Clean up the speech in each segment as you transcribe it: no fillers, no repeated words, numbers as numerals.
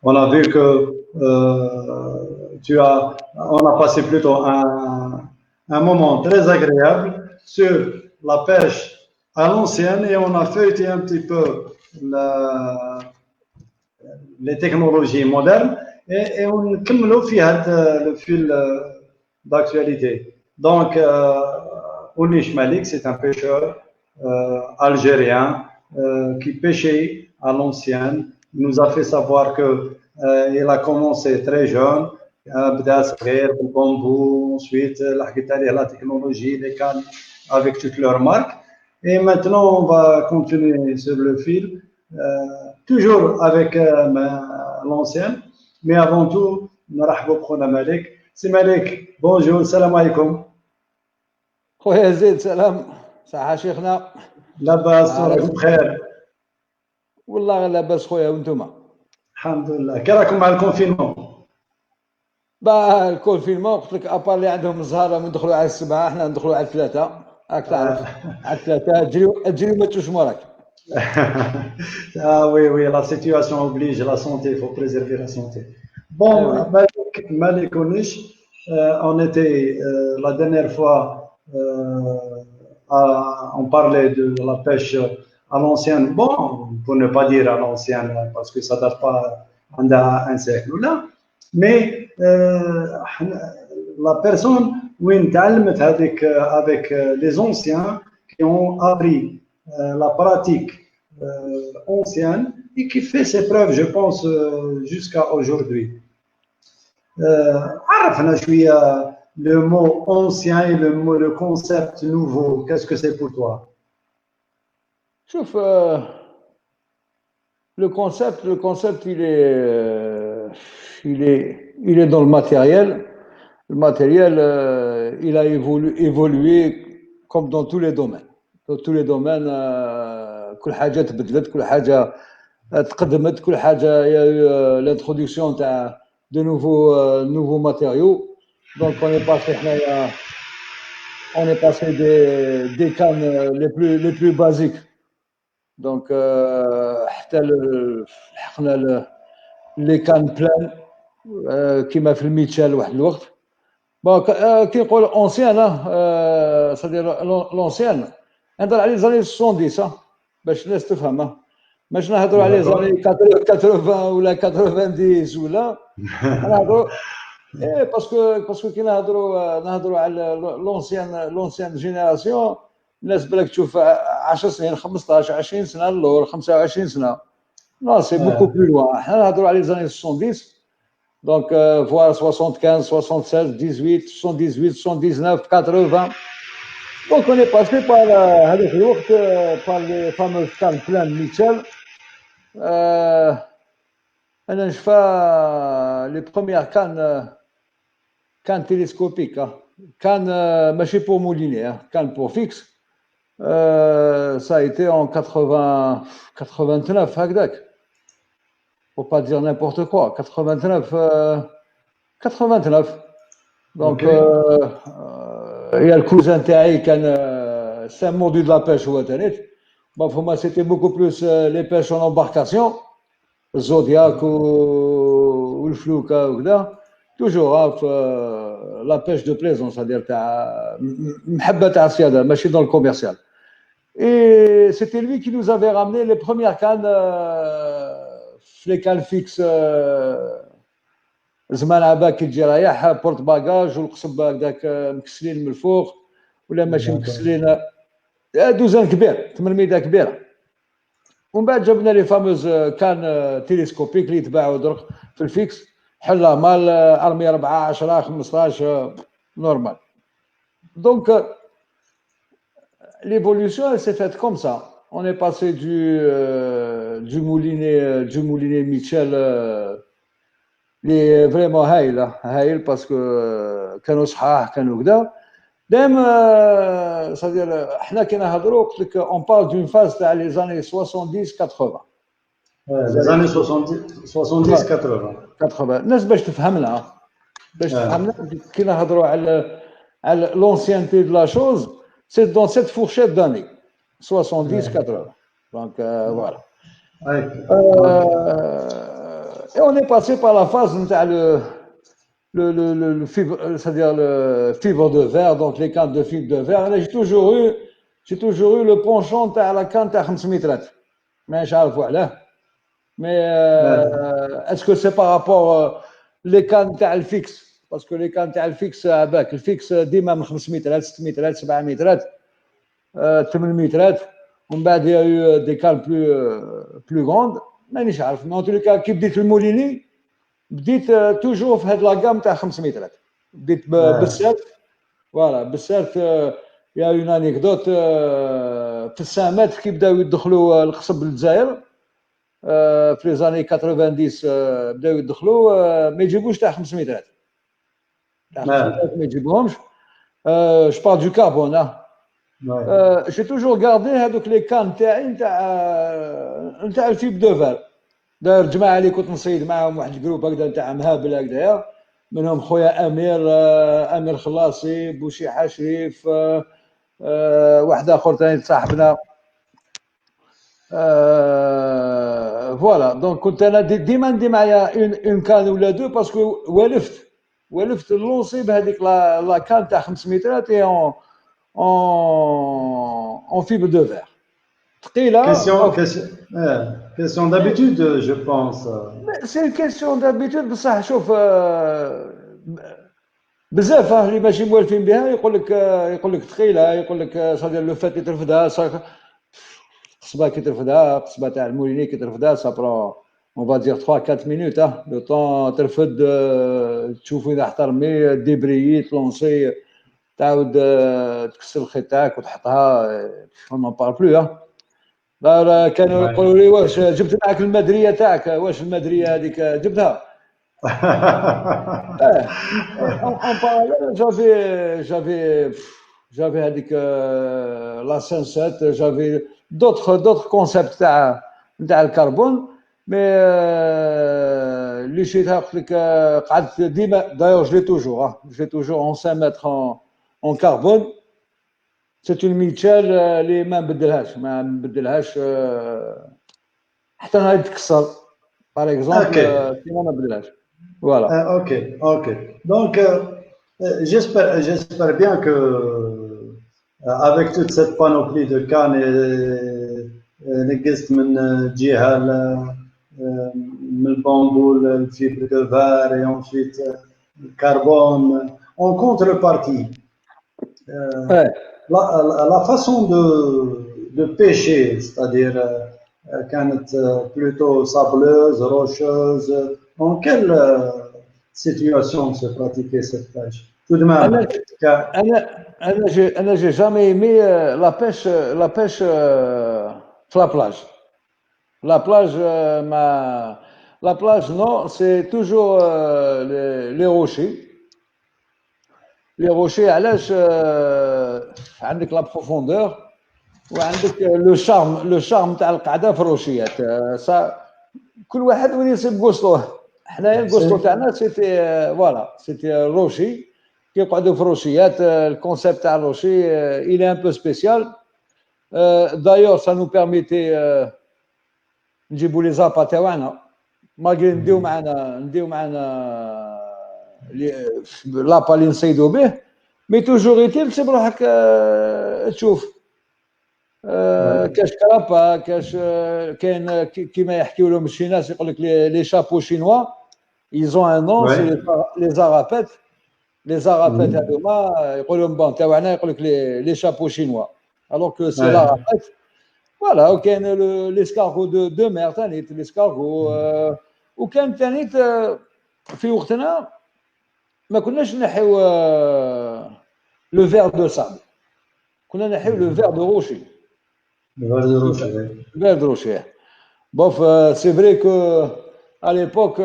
On a vu que on a passé plutôt un moment très agréable sur la pêche à l'ancienne et on a feuilleté un petit peu les technologies modernes et on كملوا في هذا le fil d'actualité. Donc, Oulish Malik, c'est un pêcheur algérien qui pêchait à l'ancienne. Il nous a fait savoir qu'il a commencé très jeune, بدا صغير بالبambou, ensuite لحقت عليه la technologie, les cannes avec toutes leurs marques. Et maintenant, on va continuer sur le fil, toujours avec l'ancienne, mais avant tout, نرحبوا بخونا مالك. سي مالك بونجور السلام عليكم. خويا زيد سلام صحة شيخنا. لاباس راكم بخير؟ والله لاباس خويا وانتوما؟ الحمد لله. كي راكم مع الكونفينمون؟ الكونفينمون قلت لك ابار اللي عندهم الزهره من دخلوا على السبعه احنا ندخلوا على الثلاثه راك تعرف على الثلاثه تجري وما تشوش موراك. Ah oui, oui, la situation oblige la santé, il faut préserver la santé. Bon, Malik Oulish, on était la dernière fois, on parlait de la pêche à l'ancienne. Bon, pour ne pas dire à l'ancienne, parce que ça ne date pas d'un siècle là. Mais la personne où avec les anciens qui ont appris la pratique ancienne et qui fait ses preuves, je pense, jusqu'à aujourd'hui. عرفنا شوية le mot ancien et le concept nouveau. Qu'est-ce que c'est pour toi? شوف le concept il est dans le matériel. Le matériel il a évolué comme dans tous les domaines. Dans tous les domaines كل حاجة تبدلت كل حاجة تقدمت كل حاجة il y a eu l'introduction de nouveaux matériaux. Donc on est passé des cannes les plus basiques. Donc حتى لحقنا les cannes pleines كيما في الميتشال واحد الوقت. Bon كي نقول ancien c'est-à-dire l'ancienne نهضر على les années 70 باش الناس تفهم ماشي نهضروا على les années 80 ولا 90 ولا نهضروا باسكو كي نهضروا على l'ancienne génération الناس بالك تشوف 10 سنين 15 20 سنه اللور 25 سنه non c'est beaucoup plus loin احنا نهضروا على les années 70 donc voire 75 76 18 78 79 80. Donc on est passé par par les fameuses cannes pleines Mitchell. أنا نشوفها les premières cannes télescopiques cannes ماشي pour mouliner cannes pour fixe. Ça a été en 89 هكذاك. Faut pas dire n'importe quoi. 89. Donc il y a le cousin تاعي كان c'est un mordu de la pêche هو تاني. Bon pour moi c'était beaucoup plus les pêches en embarcation, Zodiac ou le flouka وكذا. Toujours la pêche de plaisance, c'est-à-dire تاع محبة تاع السيادة ماشي dans le commercial. Et c'était lui qui nous avait ramené les premières cannes les cannes fixes زمان عباك كي تجي رايح بورت باجاج والقصب هكذاك مكسلين من الفوق ولا ماشي مكسلين دوزان كبير 800 كبيره. ومن بعد جبنا لي فاموز كان تيليسكوبيك اللي يتباعوا درك في الفيكس حله مال ارمي 4 10 15 نورمال. Donc l'évolution elle s'est faite comme ça. On est passé du moulinet Mitchell اللي فريمون هايل باسكو كانوا صحاح كانوا كذا دائما صدير احنا كي نهضروا قلت لك اون بارل دون فاز تاع لي زاني 70 80 لي زاني 70 80 الناس باش تفهمنا كي نهضروا على لونسيانتي دو لا شوز سي دون سيت فورشيت داني 70 80 دونك فوالا Et on est passé par la phase le fibre, c'est-à-dire le fibre de verre, donc les cannes de fibre de verre. J'ai toujours eu le penchant à la canne à 500 litres. Mais voilà. Mais est-ce que c'est par rapport les cannes à le fixe? Parce que les cannes à le fixe, le fixe, ديما من 500 litres, 600 litres, 700 litres, 800 litres. On بعد il y a eu des cannes plus grandes. مانيش عارف. Mais en tous les cas, كي بديت الموليني بديت توجور في هاد لا غام تاع 500 متر بديت بالسيرت فوالا بالسيرت يا اون انيكدوت في السامات كي بداو يدخلوا القصب للجزائر في لي زاني 90 بداو يدخلوا ما يجيبوش تاع 500 متر تاع 500 متر ما يجيبوهمش جو بار دو كاربون جي توجور غاردي هذوك لي كان تاعي نتاع الفيب دو فار داير جماعه اللي كنت نصيد معاهم واحد الجروب هكذا نتاع مهابل هكذايا منهم خويا امير خلاصي بوشيحه شريف واحد اخر ثاني صاحبنا فوالا دونك كنت انا ديما ندي معايا اون كان ولا دو باسكو ولفت اللونسي بهذيك لا كان تاع 500 متر اي اون فيبر دو فير Question d'habitude, je pense. C'est une question d'habitude بصح شوف بزاف اللي ماشي موالفين بها يقول لك ثقيله يقول لك صدير لو فات يترفدها قصبه كي ترفدها قصبه تاع الموليني كي ترفدها سابرا اون فا دير 3 4 مينوت لو طون ترفد تشوف اذا احترمي ديبريي تلونسي تعاود تكسر الخيط تاعك وتحطها ما بار بلو لا كانوا يقولوا لي واش جبت معك المدريه تاعك واش المدريه هذيك جبتها en parallèle j'avais هذيك la 507 j'avais d'autres concepts تاع الكربون مي اللي شريتها قلت لك قعدت ديما دايور جو لي توجور en 5 mètres en carbone. C'est une Mitchell اللي ما نبدلهاش حتى نهار تكسر par exemple كيما ما نبدلهاش voilà. Ok. Donc j'espère bien que avec toute cette panoplie de cannes نقصت من جهه من البامبو الفيبر دو فار et ensuite le carbone en contrepartie. La façon de pêcher, c'est-à-dire كانت plutôt sableuse, rocheuse, en quelle situation se pratiquait cette pêche? Tout de même. أنا j'ai jamais aimé la pêche sur la plage. La plage non, c'est toujours les rochers. Les rochers علاش عندك لا بروفوندور وعندك لو شارم تاع القعده في الروشيات كل واحد وين يصيب قوسطو حنايا القوسطو تاعنا سيتي روشي كيقعدوا في الروشيات الكونسيبت تاع الروشي il est un peu spécial d'ailleurs ça nous permettait نجيبوا لي زابا تاعنا ماغري نديو معنا لابا اللي نصيدوا به مي توجور يتيل تسيب روحك تشوف كاش كرابا كاش كاين كيما يحكيو لهم شي ناس يقول لك لي شابو شينوا يزون ان نون سي لي زارابيت هذوما يقول لهم بون تاعنا يقول لك لي شابو شينوا الوغ كو سي لارابيت فوالا وكاين ليسكارغو دو مير ثاني ليسكارغو وكان ثاني في وقتنا ما كناش نحيو لو فير دو سابل كنا نحيو لو فير دو روشي بوف سي فري كو à l'époque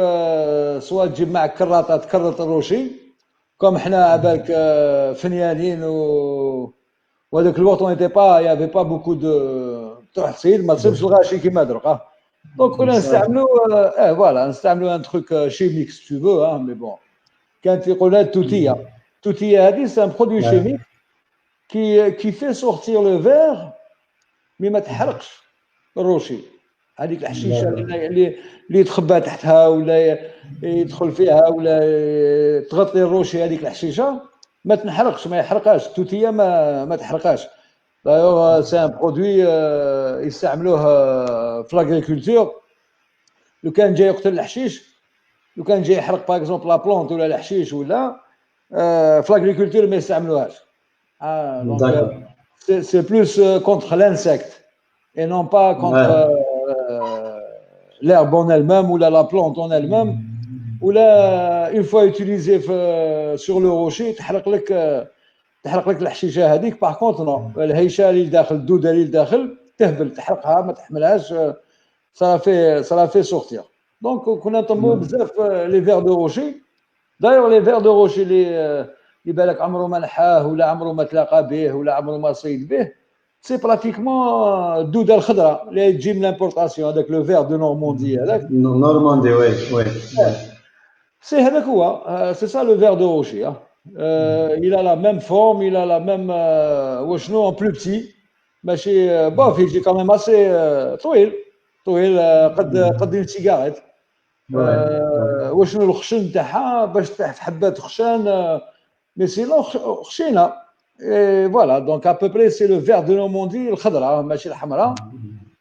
سوا تجيب معك كراطه تكرط الروشي كوم حنا عبالك فنيانين وهذاك الوقت اون ايتي با يافي با بوكو دو تروح تصيد ما تصيبش الغاشي كيما دروك دونك كنا نستعملوا فوالا نستعملوا ان تروك شيميك سي تو فو مي بون كانت يقول لها توتيه هذه سي ان برودوي شيميك qui fait sortir le verre mais ما تحرقش الروشي هذيك الحشيشه اللي يتخبى تحتها ولا يدخل فيها ولا تغطي الروشي، هذيك الحشيشه ما تنحرقش، ما يحرقهاش التوتيه، ما تحرقهاش. دايوغ سي ان برودوي يستعملوه في لاغريكولتور. لو كان جاي يقتل الحشيش، لو كان جاي يحرق باغ اكزومبل لا بلونت ولا الحشيش ولا في لاغريكولتور ما يستعملوهاش. دونك سي بلوس كونتر لانسيكت et non pas contre l'herbe en elle-même ou la plante en elle-même. Ou là, une fois utilisé sur le rocher, تحرق لك الحشيشه هذيك. باغ كونتر نو، الهيشه اللي داخل، الدوده اللي داخل تهبل، تحرقها ما تحملهاش، ça la fait sortir. دونك كنا نطمو بزاف لي فير دو روشي. دايوغ لي فير دو روشي اللي بالك عمره ما نحاه ولا عمره ما تلاقى به ولا عمره ما صيد به، سي براتيكمون الدوده الخضراء اللي تجي من لامبورطاسيون، هذاك لو فير دو نورماندي هذاك. نورماندي وي وي. سي هذاك هو، سي سا لو فير دو روشي. il a la même forme, il a la même وشنو en plus petit، ماشي باف، يجي كمان ماسي طويل قد une cigarette. وشنو الخشن تاعها باش تحت حبات خشان، مي سينو خشينه. فوالا دونك ا بو بري سي لو فير دو نورماندي الخضراء ماشي الحمراء،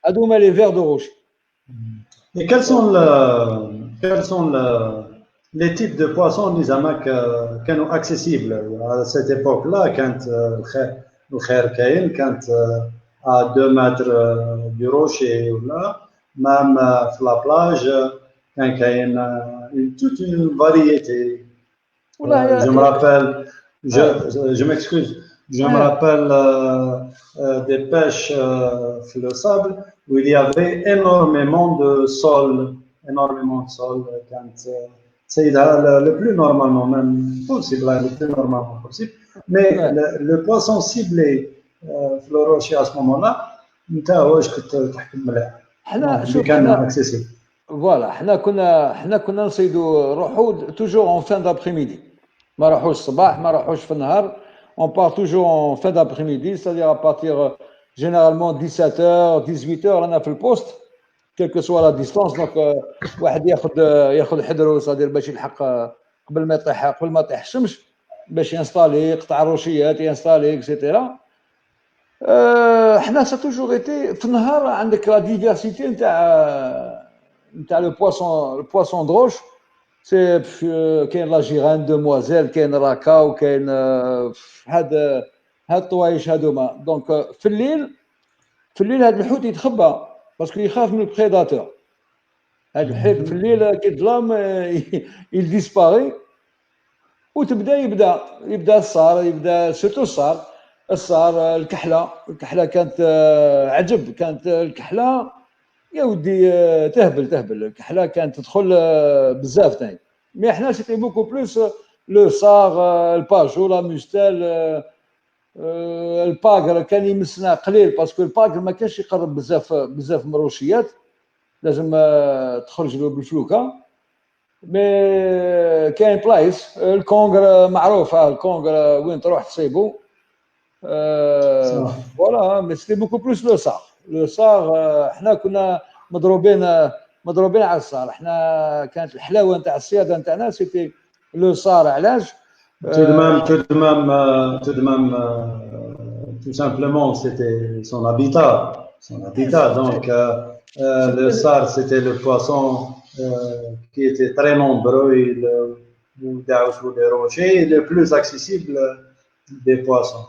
هادو هما لي فير دو روشي. Et quels sont les types de poissons اللي زعما كانوا accessibles à cette époque-là؟ كانت الخير كاين، كانت à 2 mètres du rocher ولا même في la plage كان كاين toute une variété. Je me rappelle, je m'excuse, je me rappelle des pêches sur le sable où il y avait énormément de sol. Quand c'est le plus normalement même possible, le plus normalement possible. Mais le poisson ciblé في الروشي à ce moment-là, انت واش كنت تحكم مليح؟ حنا شوف، كان اكسيسيبل. فوالا حنا كنا نصيدوا روحو توجور اون فان دابريميدي، ما راحوش الصباح، ما راحوش في النهار. on part toujours en fin d'après-midi, c'est-à-dire à partir généralement 17h 18h رانا في البوست quelle que soit la distance. donc واحد ياخذ حذره، c'est-à-dire باش يلحق قبل ما تطيح الشمس، باش ينستالي يقطع الروشيات، ينستالي اكسيتيرا. حنا سا توجور ايتي في النهار عندك لا ديفيرسيتي نتاع لو بواسون دروش. سي كاين لا جيران دوموازيل، كاين راكاو، كاين هاد الطوايش هادوما. دونك في الليل هاد الحوت يتخبى باسكو يخاف من البريداتور. هاد الحوت في الليل كي الظلام يديسباري، وتبدا يبدا الصار، يبدا سيرتو الصار الكحله كانت عجب. كانت الكحله يا ودي تهبل الكحله كانت تدخل بزاف ثاني. مي احنا سيتي بوكو بلوس لو صاغ، الباجو، لا ميستال، الباغر كان يمسنا قليل باسكو الباغر ما كانش يقرب بزاف من الروشيات، لازم تخرج له بالفلوكه. مي كاين بلايص الكونغر معروفه، الكونغر وين تروح تصيبو. فوالا مي سيتي بوكو بلوس لو صاغ. احنا كنا مضروبين على الصار. احنا كانت الحلاوه نتاع الصياده نتاعنا سيتي لو صار. علاش؟ tout de même, tout simplement, c'était son habitat. Donc, le sar, c'était le poisson qui était très nombreux, les rochers, le plus accessible des poissons.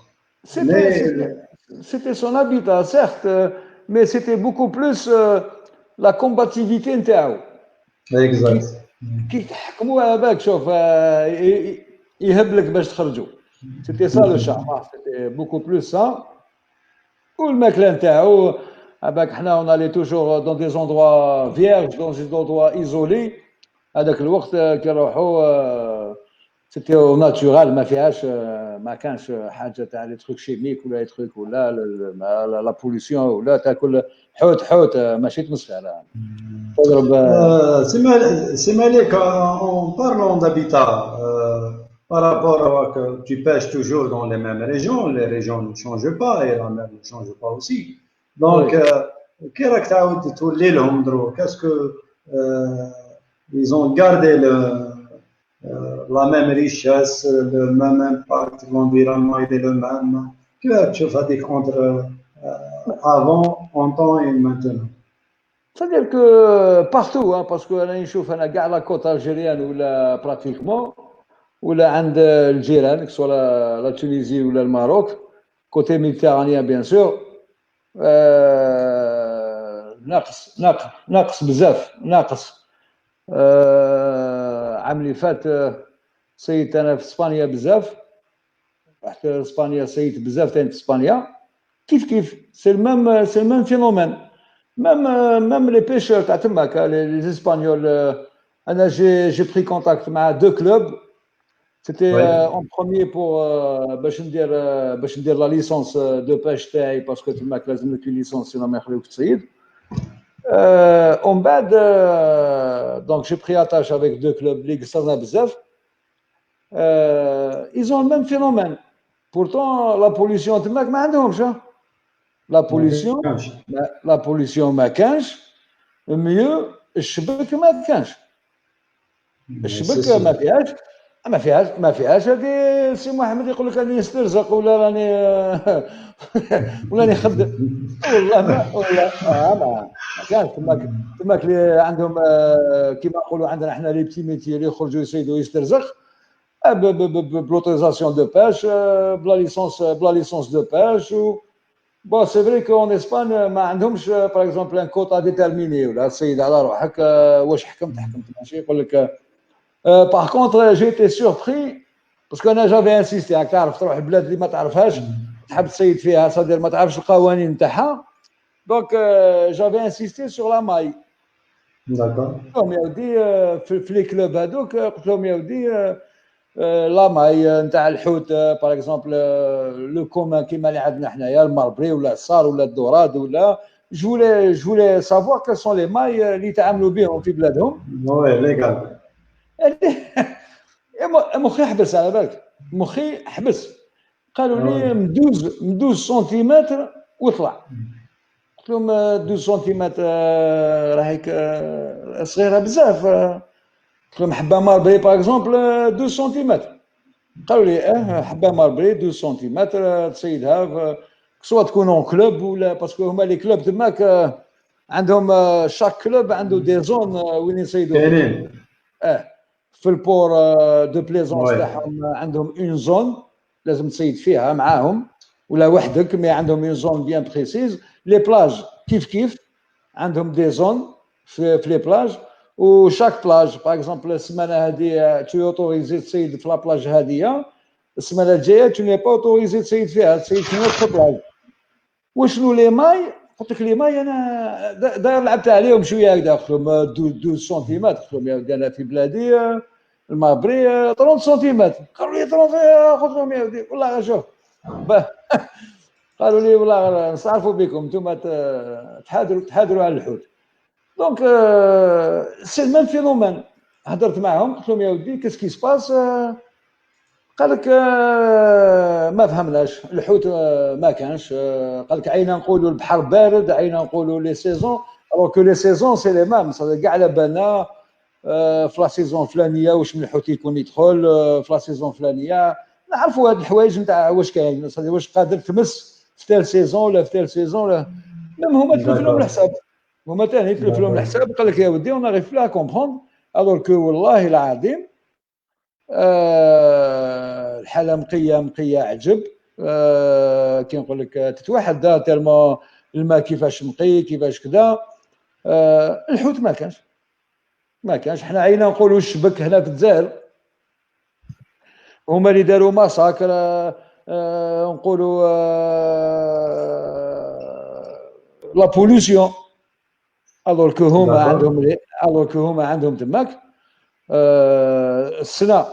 C'était son habitat, certes, mais c'était beaucoup plus la combativité نتاعو. Exact. كي تحكموها باك شوف يهبلك باش تخرجوا. سيتي سا لو شارم، سيتي بوكو بلوس سا. والماكله نتاعو باك حنا اون الي توجور دون دي زوندروا فيرج، دون دي زوندروا ايزولي. هذاك الوقت كي نروحوا سيتي ناتورال، ما كانش حاجه تاع لي تروك شيميك ولا لي تروك ولا لا بوليسيون ولا تاكل حوت ماشي تمسخر. C'est Malik, en parlant d'habitat, par rapport à que tu pêches toujours dans les mêmes régions, les régions ne changent pas et la mer ne change pas aussi. Donc, كي راك تعاود تولي لهم دروك اسكو ils ont gardé la même richesse, le même impact, l'environnement il est le même. Tu as تشوف هذيك entre avant, en temps et maintenant. C'est-à-dire que partout, hein, parce que la côte algérienne ou pratiquement, ou là, le Djiran, que ce soit la Tunisie ou le Maroc, côté méditerranéen bien sûr, ناقص بزاف ناقص. العام اللي فات سيت انا في اسبانيا بزاف، رحت اسبانيا سيت بزاف تاني في اسبانيا كيف سي الميم فينومين. Même les pêcheurs تاع تماك les Espagnols, انا j'ai pris contact مع deux clubs. C'était en premier pour باش ندير la licence de pêche تاعي باسكو تماك لازم لك licence سينو ما يخليوك تصيد. En bas donc j'ai pris attache avec deux clubs لي قصرنا بزاف. Ils ont le même phénomène. Pourtant la pollution تماك ما عندهمش. La pollution ما كانش. mieux الشبك ما كانش. الشبك ما فيهاش هذه سي محمد يقول لك راني نسترزق ولا راني خدم. والله ما كانش تماك اللي عندهم كيما نقولوا عندنا احنا لي بتي ميتي اللي يخرجوا يصيدوا يسترزق بلوتيزاسيون دو باش بلا ليسونس دو باش. بون سي فري كو ان اسبان ما عندهمش باغ اكزومبل ان كوتا ديتيرميني ولا تصيد على روحك واش حكمت ماشي يقول لك. Par contre, j'ai été surpris parce que j'avais insisté à تعرف تروح البلاد اللي ما تعرفهاش تحب تصيد فيها صدير ما تعرفش القوانين نتاعها. Donc j'avais insisté sur la maille. D'accord. قلت لهم يا ودي في لي كلوب هذوك قلت لهم يا ودي لا ماي نتاع الحوت باغ اكزومبل لو كومان كيما اللي عندنا حنايا المربري ولا الصار ولا الدوراد ولا جو فولي سافوار كال سون لي ماي اللي يتعاملوا بهم في بلادهم. وي ليغال. مخي حبس على بالك مخي حبس. قالوا لي مدوز سنتيمتر وطلع. قلت لهم 12 سنتيمتر راهيك صغيره بزاف. قلت لهم حبه ماربري باغ اكزومبل 12 سنتيمتر. قالوا لي حبه ماربري 12 سنتيمتر تصيدها سواء تكون اون كلوب ولا باسكو هما لي كلوب تماك عندهم شاك كلوب عنده دي زون وين يصيدوا في البور دو بليزونس تاعهم عندهم اون زون لازم تصيد فيها معاهم ولا وحدك مي عندهم اون زون بيان بريسيز. لي بلاج كيف عندهم دي زون في لي بلاج وشاك بلاج باغ اكزومبل السمانه هذه تو اوتوريزي تصيد في لا بلاج هذه السمانه الجايه تو ني با اوتوريزي تصيد فيها تصيد في نوت بلاج. وشنو لي ماي قلت لك لي ماي انا داير لعبت عليهم شويه هكذا قلت لهم 12 سنتيمتر. قلت لهم يا ودي انا في بلادي المابري 30 سنتيمتر. قالوا لي 30. قلت لهم يا ودي والله شوف قالوا لي والله نصرفوا بكم انتم تحادروا على الحوت. دونك سي الميم فينومين. هضرت معهم قلت لهم يا ودي كيسكي سباس. قال لك ما فهمناش الحوت ما كانش. قال لك عينا نقولوا البحر بارد عينا نقولوا لي سيزون alors que les saisons c'est les mêmes. كاع على بالنا في لا سيزون فلانيه واش من الحوت يكون يدخل في لا سيزون فلانيه نعرفوا هاد الحوايج نتاع واش كاين واش قادر تمس في تال سيزون ولا في تال سيزون ولا ميم هما تلف لهم الحساب. هما ثاني تلف لهم الحساب. قال لك يا ودي اون اريف لا كومبروند alors que والله العظيم الحاله نقيه عجب. كي نقول لك تتوحد تالمو الماء كيفاش نقي كيفاش كذا. الحوت ما كانش. حنا عينا نقولوا الشبك هنا في الجزائر هما اللي داروا ماساكر نقولوا لا بولوسيون alors que هما عندهم تماك السنه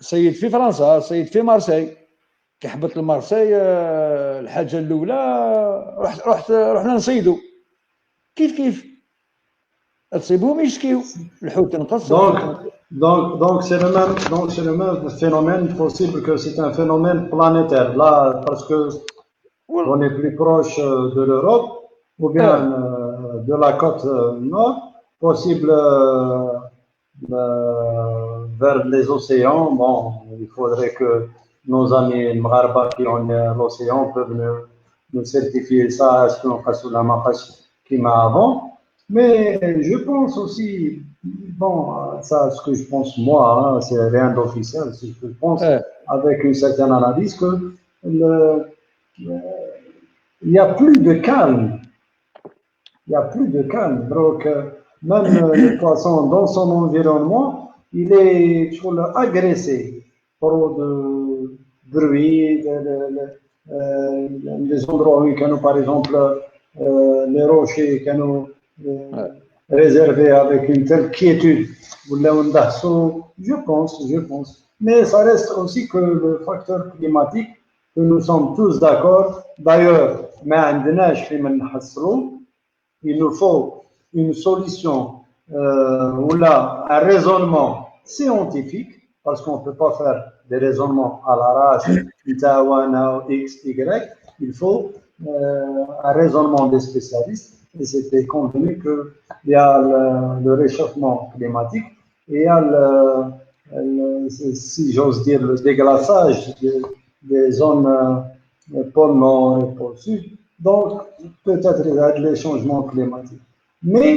سيد في فرنسا سيد في مارسي. كي حبط لمارسي الحاجه الاولى رحنا نصيدوا كيف تصيبهم يشكيو الحوت تنقص. Donc c'est le même phénomène possible que c'est un phénomène planétaire là parce que on est plus proche de l'Europe ou bien de la côte nord, possible vers les océans. Bon, il faudrait que nos amis Mgharba qui ont l'océan peuvent nous certifier ça, est-ce qu'on passe sous la marche qui m'a avant. Mais je pense aussi, bon, ça, ce que je pense moi, hein, c'est rien d'officiel, c'est ce que je pense اه avec une certaine analyse que le, il n'y a plus de calme. Il n'y a plus de calme. Donc, même le poisson dans son environnement, il est agressé par de bruit, les endroits où il y a, par exemple, les rochers qui sont اه réservés avec une telle quiétude. Je pense. Mais ça reste aussi que le facteur climatique, que nous sommes tous d'accord. D'ailleurs, ما عندناش في من نحصلوا il nous faut une solution ou là un raisonnement scientifique parce qu'on ne peut pas faire des raisonnements à l'arrache, X, Y. Il faut un raisonnement des spécialistes et c'était convenu qu'il y a le réchauffement climatique et il y a si j'ose dire, le déglaçage des zones pôle nord et pôle sud. Donc, peut-être il y a des changements climatiques. Mais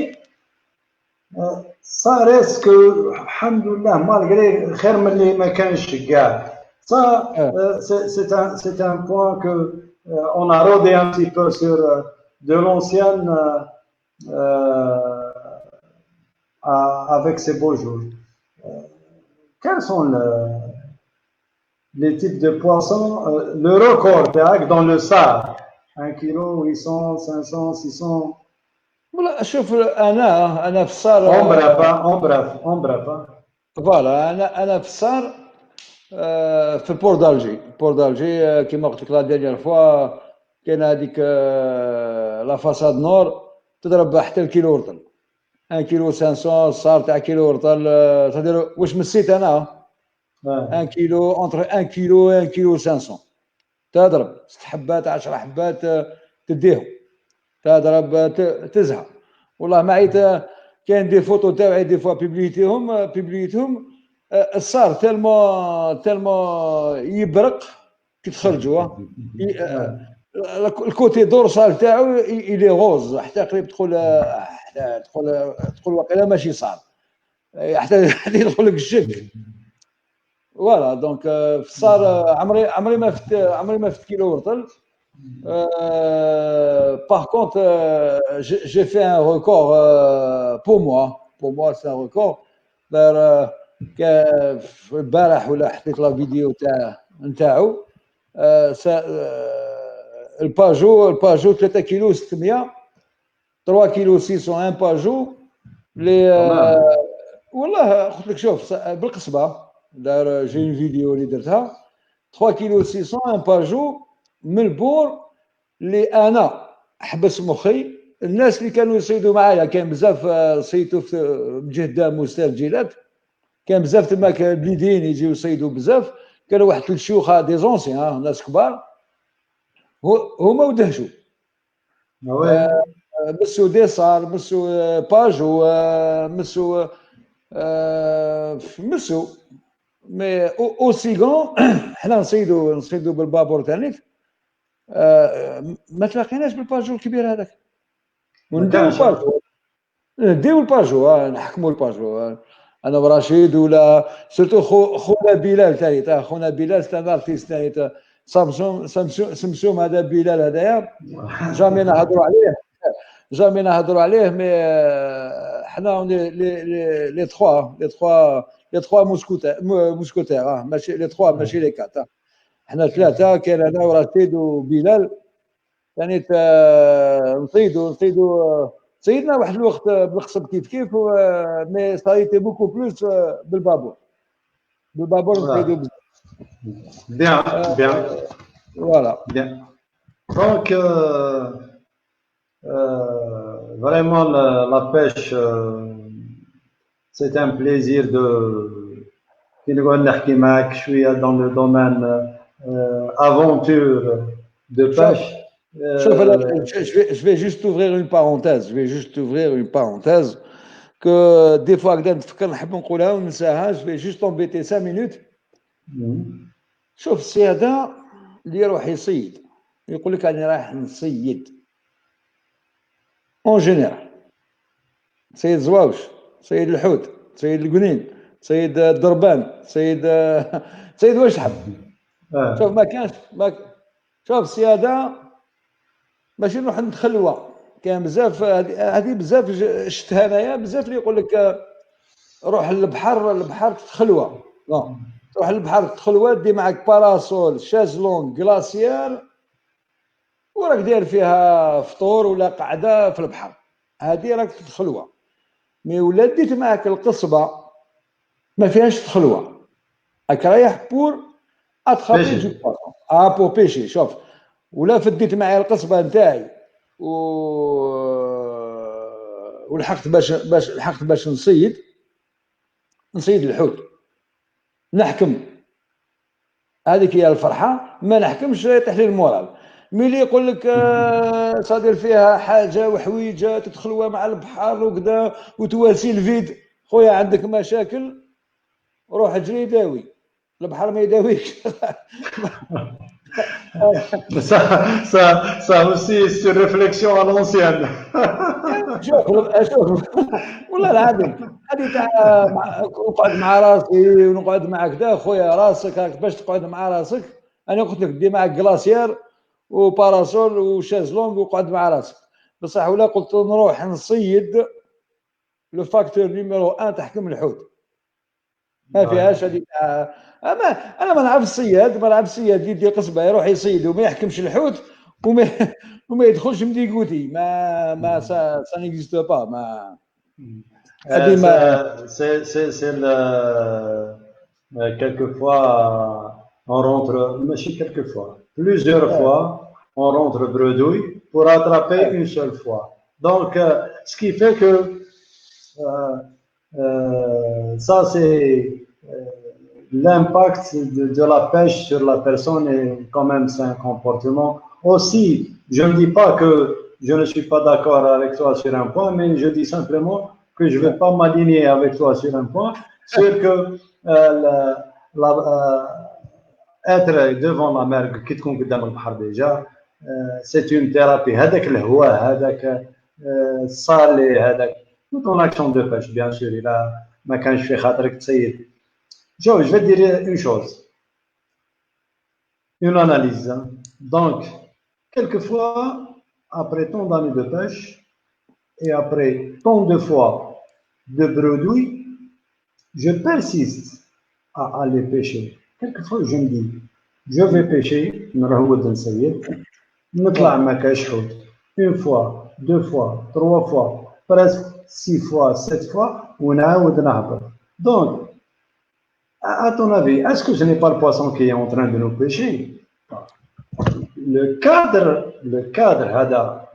ça reste que, alhamdoulilah, malgré ça, اه c'est un point que on a rodé un petit peu sur de l'ancienne avec ces beaux jours. Quels sont les types de poissons? Le record dans le Sahara, 1 kilo, 800, 500, 600. والله شوف انا في الصار En bref, hein. فوالا انا في الصار في البور دالجي بور دالجي كيما قلت لك لا ديريير فوا كاين هذيك لا فاساد نور تضرب حتى الكيلو رطل 1 كيلو 500 صار تاع كيلو رطل تدير واش مسيت انا Ouais. 1 كيلو اونتر 1 كيلو 1 كيلو 500 تضرب 6 حبات 10 حبات تديهم تضرب تزهق والله ما عيت كاين دي فوتو تاعي دي فوا بيبليتهم الصار تالمون يبرق كي تخرجوا Ouais. الكوتي دورسال تاعو يلي غوز حتى قريب تدخل واقيلا ماشي صار حتى يدخل لك الشك فوالا دونك في الصار عمري ما فت كيلو ورطل. Par contre, j'ai fait un record pour moi. Pour moi, c'est un record. البارح ولا حطيت لا فيديو نتاعو الباجو 3 كيلو 600 3 كيلو 600 1 باجو لي Quand même. والله قلت لك شوف بالقصبه دار جي اون فيديو اللي درتها 3 كيلو 600 1 باجو من البور اللي انا حبس مخي الناس اللي كانوا يصيدوا معايا كان بزاف صيدوا في جهه مستال جيلات كان بزاف تما بليدين يجيو يصيدوا بزاف كانوا واحد الشيوخ دي زونسيان ناس كبار هما ودهشوا Ah ouais. مسوا ديسار مسوا باجو مسوا مسوا مي اوسي غون حنا نصيدوا بالبابور تاعنا ما تلاقيناش بالباجو الكبير هذاك ما ونديو كانش. الباجو نحكموا الباجو انا ورشيد ولا سيرتو خونا بلال ثاني تاع خونا بلال ستاند ارتيست ثاني تاع سمسوم هذا بلال هذايا جامي نهضروا عليه مي حنا لي تخوا موسكوتير ماشي لي تخوا ماشي لي كات حنا ثلاثه كاين انا ورشيد وبلال يعني نصيدوا صيدنا واحد الوقت بالقصب كيف مي صايتي بوكو بلوس بالبابور نصيدوا Voilà. بزاف Bien, bien, فوالا bien. Donc, vraiment, la pêche, c'est un plaisir de كي نقعد نحكي معك شوية dans le domaine aventure de شوف pêche. Je vais juste ouvrir une parenthèse. Je vais juste ouvrir une parenthèse. Que des fois, quand نفكر نحب نقولها وننساها, je vais juste embêter 5 minutes. شوف السي هذا اللي يروح يصيد يقول لك أنا رايح نصيد. اون جينيرال تصيد زواوش، تصيد الحوت، تصيد القنين، تصيد الدربان، تصيد واش تحب. شوف ما كانش شوف السي هذا ماشي نروح نتخلوى. كان بزاف هذه بزاف شفتها انايا بزاف اللي يقول لك روح البحر تتخلوى. تروح للبحر تتخلوى دي معك باراسول شازلونغ كلاسيير وراك داير فيها فطور ولا قعده في البحر، هذه راك تتخلوى. مي ولا ديت معك القصبه ما فيهاش تخلوى، راك رايح بور اتخابي دو بواسون بور بيشي. شوف ولا فديت معايا القصبه نتاعي ولحقت باش نصيد الحوت، نحكم هذيك هي الفرحه. ما نحكمش يطيح لي المورال. ملي يقول لك صادر فيها حاجه وحويجه تدخلوا مع البحر وكذا وتواسي الفيد، خويا عندك مشاكل روح جري داوي، البحر ما يداويش. Ça aussi, c'est une réflexion à l'ancienne. شوف والله العظيم هذه تاع نقعد مع راسي ونقعد مع كذا. خويا راسك باش تقعد مع راسك، انا قلت لك دي معك كلاسيير وباراسول وشازلونغ وقعد مع راسك بصح. ولا قلت نروح نصيد لو فاكتور نيميرو 1 تحكم الحوت ما فيهاش هذه. انا ما نعرف الصياد، اللي يدير قصبه يروح يصيد وما يحكمش الحوت وما يدخلش مديقوتي. ما سا نيكزيست با. ما هذه ما c'est quelquefois on rentre, plusieurs fois on rentre bredouille pour attraper une seule fois. Donc ce qui fait que ça c'est l'impact de la pêche sur la personne est quand même c'est un comportement. Aussi, je ne dis pas que je ne suis pas d'accord avec toi sur un point, mais je dis simplement que je ne vais pas m'aligner avec toi sur un point, sur que être devant la mer qui تكون قدام البحر déjà c'est une thérapie. هذاك الهواء هذاك الصالي هذاك tout en action de pêche bien sûr. إلا ما كانش في خاطرك تصيد. Je vais te dire une chose, une analyse. Donc, quelquefois, après tant d'années de pêche et après tant de fois de bredouille, je persiste à aller pêcher. Quelquefois, je me dis, je vais pêcher, une fois, deux fois, trois fois, presque 6 fois, 7 fois, donc, à ton avis, est-ce que ce n'est pas le poisson qui est en train de nous pêcher? Le cadre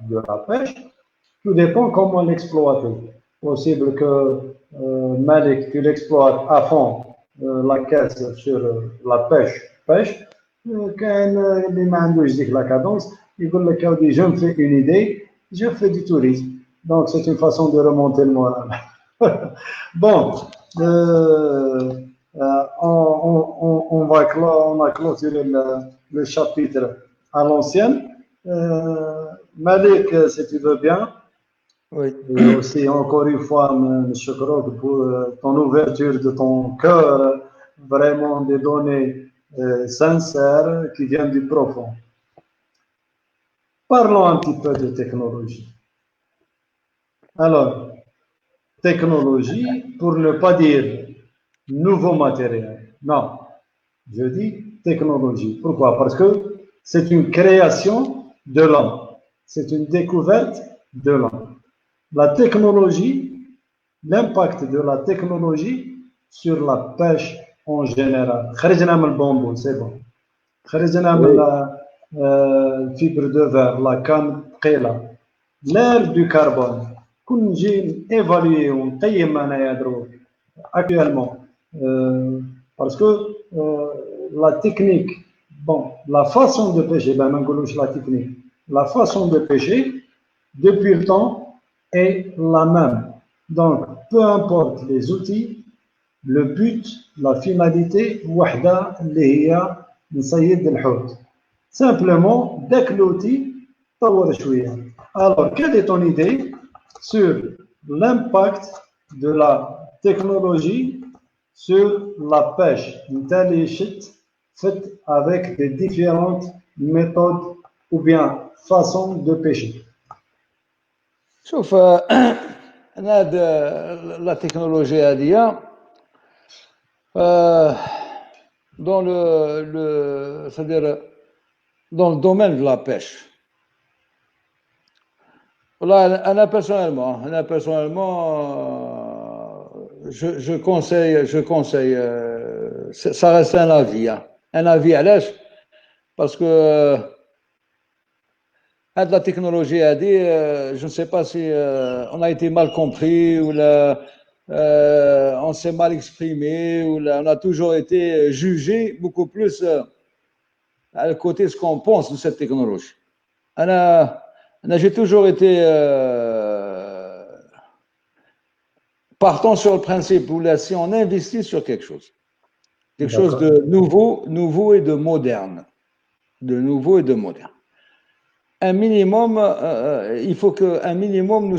de la pêche, tout dépend comment l'exploiter. Possible que Malik, tu l'exploites à fond la caisse sur la pêche. Quand il m'a dit la cadence, il dit je me fais une idée, je fais du tourisme. Donc c'est une façon de remonter le moral. Bon. On a clôturé le chapitre à l'ancienne. Malik, si tu veux bien. Oui. Et aussi, encore une fois, M. Krog, pour ton ouverture de ton cœur, vraiment des données sincères qui viennent du profond. Parlons un petit peu de technologie. Alors, technologie, pour ne pas dire nouveau matériel. Non, je dis technologie. Pourquoi? Parce que c'est une création de l'homme. C'est une découverte de l'homme. La technologie, l'impact de la technologie sur la pêche en général. خرجنا من البامبو, c'est bon. خرجنا من la fibre de verre, la canne ثقيلة. L'ère du carbone. كون نجي évaluer ونقيم أنايا دروك actuellement. Parce que la technique, bon, la façon de pêcher, ben, la technique, la façon de pêcher, depuis le temps, est la même. Donc, peu importe les outils, le but, la finalité, وحدة اللي هي نصيد الحوت. Simplement, dès que l'outil, طور شوية. Alors, quelle est ton idée sur l'impact de la technologie sur la pêche intelligente faite avec des différentes méthodes ou bien façons de pêcher? شوف انا هاد لا تكنولوجيا هادية dans c'est-à-dire dans le domaine de la pêche. Voilà, personnellement, je conseille, ça reste un avis, hein. Un avis à l'âge, parce que la technologie a dit, je ne sais pas si on a été mal compris ou on s'est mal exprimé ou on a toujours été jugé beaucoup plus à le côté de ce qu'on pense de cette technologie. J'ai toujours été partant sur le principe où là, si on investit sur quelque chose de nouveau et de moderne, un minimum, il faut qu'un minimum nous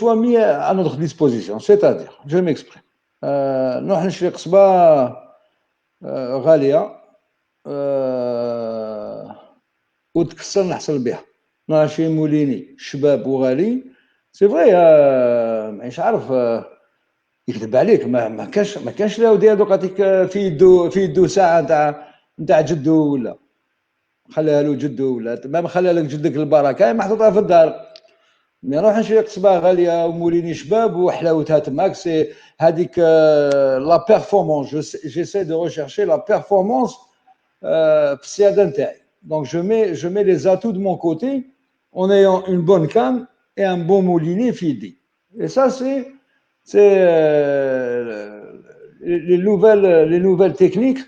soit mis à notre disposition. C'est-à-dire, je m'exprime. نروح نشري قصبة غالية وتكسر نحصل بها. نروح نشري موليني شباب وغالي. سي فري مانيش عارف يكذب عليك ما كانش لا ودي هذوك عطيك في يدو ساعة نتاع جدو ولا خليها له جدو ولا ما خليها لك جدك البركة محطوطها في الدار. نروح نشري قصبة غالية وموليني شباب وحلاوتها تماك سي هذيك لا بيرفورمانس. J'essaie de rechercher la performance في السيادة نتاعي. Donc je mets les atouts de mon côté en ayant une bonne canne et un bon moulinet fidé. Et ça c'est les nouvelles techniques.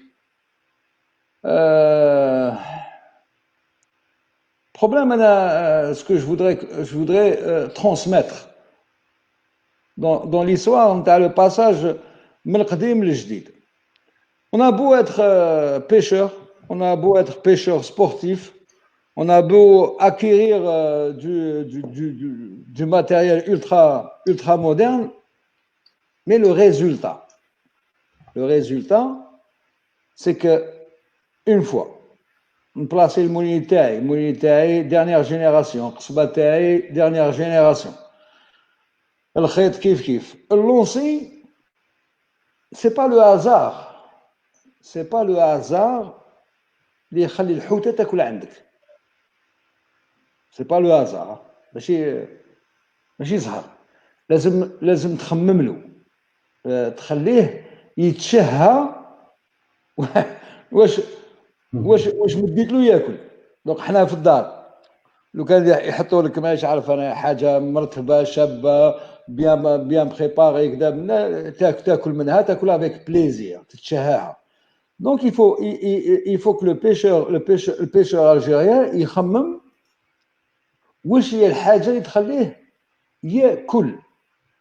Problème, ce que je voudrais transmettre dans l'histoire, on a le passage من القديم للجديد. On a beau être pêcheur, on a beau être pêcheur sportif, on a beau acquérir du matériel ultra moderne, mais le résultat, c'est que une fois placer le moulin تاعي dernière génération, قصبة تاعي dernière génération, الخيط كيف اللونسي. c'est pas le hasard اللي يخلي الحوتة تاكل عندك. c'est pas le hasard, ماشي زهر. لازم تخمم له، تخليه يتشهى واش مديت له ياكل. دونك حنا في الدار لو كان يحطوا لك ماشي عارف انا حاجه مرتبه شابه بيان بريباري كذا تاكل منها، تاكل افيك بليزير، تتشهاها. دونك il faut que le pêcheur algérien يخمم واش هي الحاجه اللي تخليه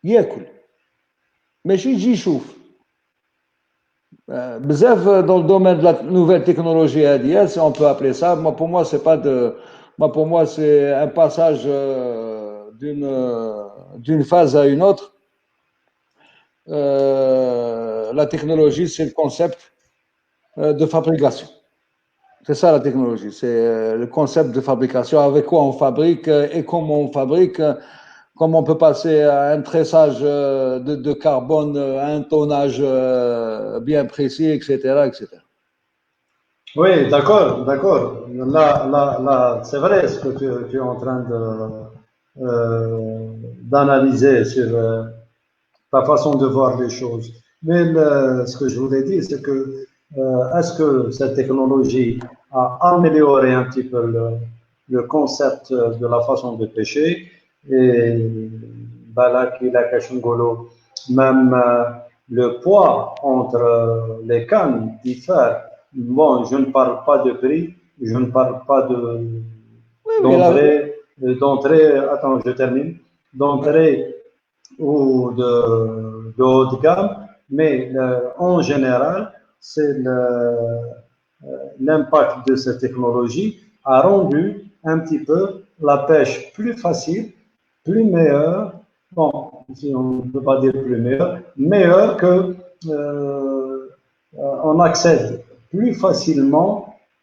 ياكل ماشي يجي يشوف. بزاف dans le domaine de la nouvelle technologie هذه, si on peut appeler ça, pour moi c'est un passage d'une phase à une autre. La technologie, c'est le concept de fabrication. C'est ça la technologie, c'est le concept de fabrication, avec quoi on fabrique et comment on fabrique, comment on peut passer à un tressage de carbone, à un tonnage bien précis, etc., etc. Oui, d'accord. Là, c'est vrai ce que tu es en train d'analyser sur ta façon de voir les choses. Mais ce que je voulais dire, c'est que est-ce que cette technologie a amélioré un petit peu le concept de la façon de pêcher et même le poids entre les cannes diffère Bon, je ne parle pas de prix, je ne parle pas Oui, oui, d'entrée, attends, je termine, d'entrée ou de haut de gamme, mais en général, c'est l'impact de cette technologie a rendu un petit peu la pêche plus facile, plus meilleure, bon, si on ne peut pas dire plus meilleure, meilleure que on accède plus facilement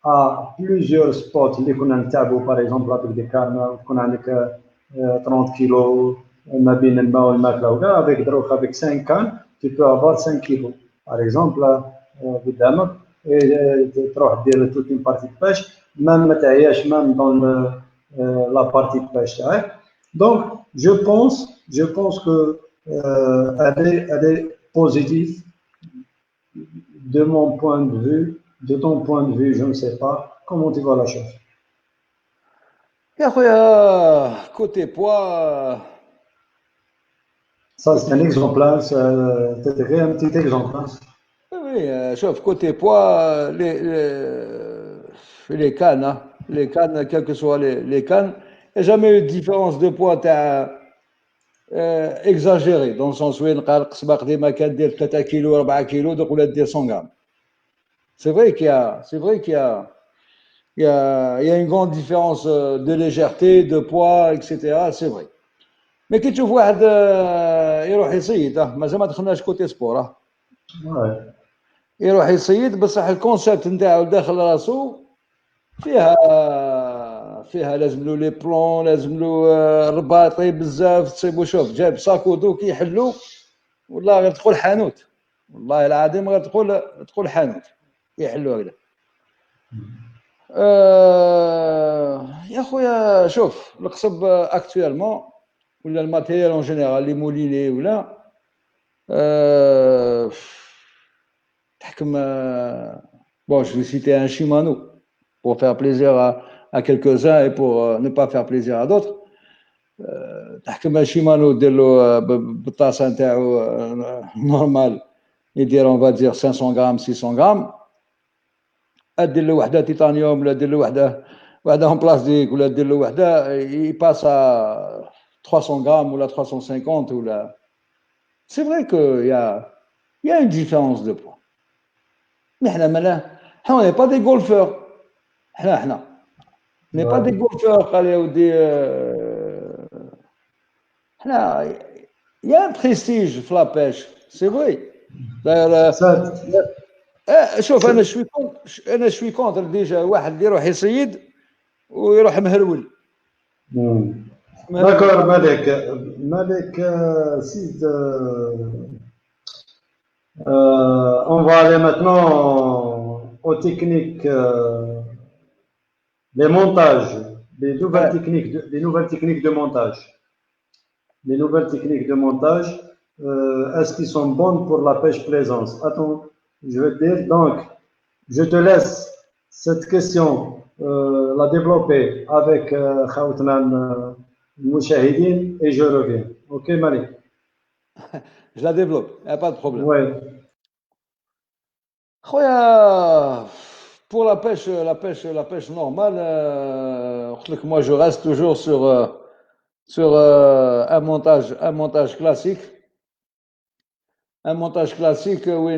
à plusieurs spots. Les par exemple, avec des cannes, avec 30 kilos, avec 5 cannes, tu peux avoir 5 kilos. Par exemple, قدامك تروح دير toute une partie de pêche, même ما تعياش même dans la partie de pêche تاعك. Donc, je pense que elle est positive de mon point de vue, de ton point de vue, je ne sais pas comment tu vois la chose. يا خويا côté poids, Ça, c'est côté un exemple, hein, c'est un petit exemple. Hein. oui, oui, شوف côté poids, les cannes, hein, les cannes, quelles que soient les cannes, il n'y a jamais eu de différence de poids exagérée, dans le sens où نلقى سباق ديما كدير 3 كيلو 4 كيلو دوك ولا دير 100 غرام. C'est vrai qu'il y a une grande différence de légèreté, de poids, etc. C'est vrai. Mais كي تشوف واحد يروح يصيد مازال ما دخلناش كوتي سبور Ouais. يروح يصيد بصح الكونسيبت نتاعو داخل راسو فيها لازم له لي بلون لازم له رباطي بزاف تصيبو شوف جاب ساكو دوك يحلو والله غير تدخل حانوت والله العظيم غير تدخل حانوت يحلو هكذا يا خويا شوف القصب اكتويلمون ولا الماتيريال اون جينيرال لي موليني ولا تحكم bon je vais citer un Shimano pour faire plaisir à quelques-uns et pour ne pas faire plaisir à d'autres تحكم شيمانو دير له بالطاسه نتاعو نورمال يدير اون فادير 500 غرام 600 غرام دير له وحده تيتانيوم ولا دير له وحده اون بلاستيك ولا دير له وحده يباس 300 غرام ولا 350 ولا سي فري كو يا اون ديفيرونس دو بوا مي حنا مالاه حنا ني با دي غولفور حنا ني با دي Ouais. غولفور قال يا ودي حنا يا ان بريستيج في لابيش سي فري داير Ça, شوف c'est- انا شوي كونتر ديجا واحد اللي يروح يصيد ويروح مهرول Hmm. مهرول D'accord, Malek. Malek, on va aller maintenant aux techniques, les montages, les nouvelles techniques de montage. Les nouvelles techniques de montage, est-ce qu'ils sont bonnes pour la pêche plaisance? Attends, je vais te dire. Donc, je te laisse cette question la développer avec Khaoutnan Mouchahidine et je reviens. Ok, Malik? je la développe, il n'y a pas de problème. Ouais. خويا pour la pêche normale, moi je reste toujours sur un montage classique. Un montage classique où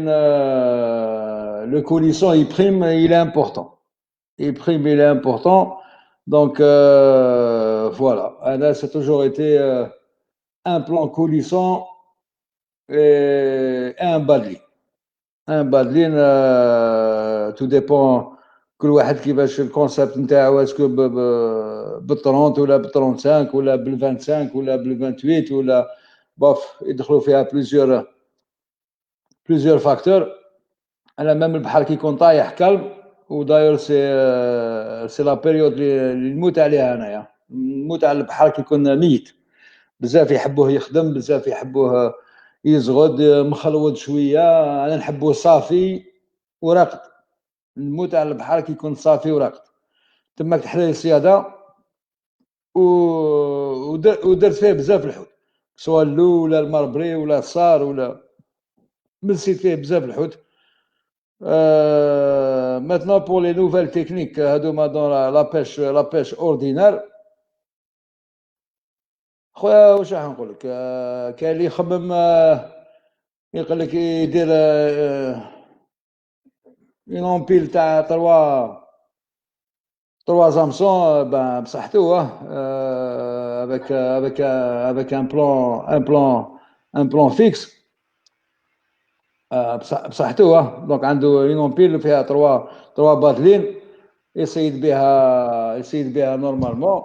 le coulisson il prime, il est important. Il prime, il est important. Donc voilà, là, ça a toujours été un plan coulisson et un badly. Un badlin, tout dépend كل واحد كيفاش الكونسيبت نتاعو اسكو ب 30 ولا ب 35 ولا بال 25 ولا بال 28 ولا bof يدخلوا فيها plusieurs facteurs. انا ميم البحر كي يكون طايح كلب وداير سي لا بيريود اللي نموت عليها انايا نموت على البحر كي يكون ميت بزاف يحبوه يخدم بزاف يحبوه يزغد مخلوط شويه انا نحبوه صافي وراقد نموت على البحر كي يكون صافي وراقد تماك تحلى الصياده ودرت فيه بزاف الحوت سواء اللو ولا المربري ولا الصار ولا ملسيت فيه بزاف الحوت maintenant pour les nouvelles techniques هذوما dans la pêche ordinaire خويا واش راح نقول لك كاين اللي يخمم يقول لك يدير اون امبيل تاع 3 hameçons ben بصحتو avec un plan fixe بصحتو دونك عنده اون امبيل فيها 3 باتلين يصيد بها نورمالمون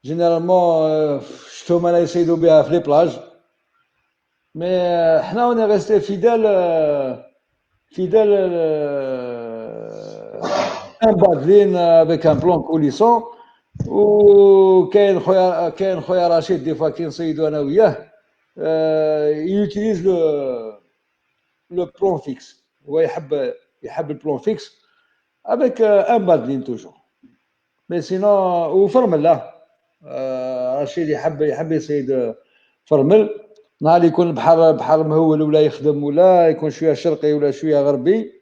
جينيرالمون شفتهم انا يصيدوا بها في لي بلاج مي حنا اون ريستي فيدال ان باتلين avec un plan coulissant وكاين خويا رشيد دي فوا كي نصيدو انا وياه يوتيليز لو بلون فيكس هو يحب البلون فيكس avec un badeline toujours mais sinon وفرمل لا رشيد يحب يصيد فرمل نهار يكون البحر مهول ولا يخدم ولا يكون شويه شرقي ولا شويه غربي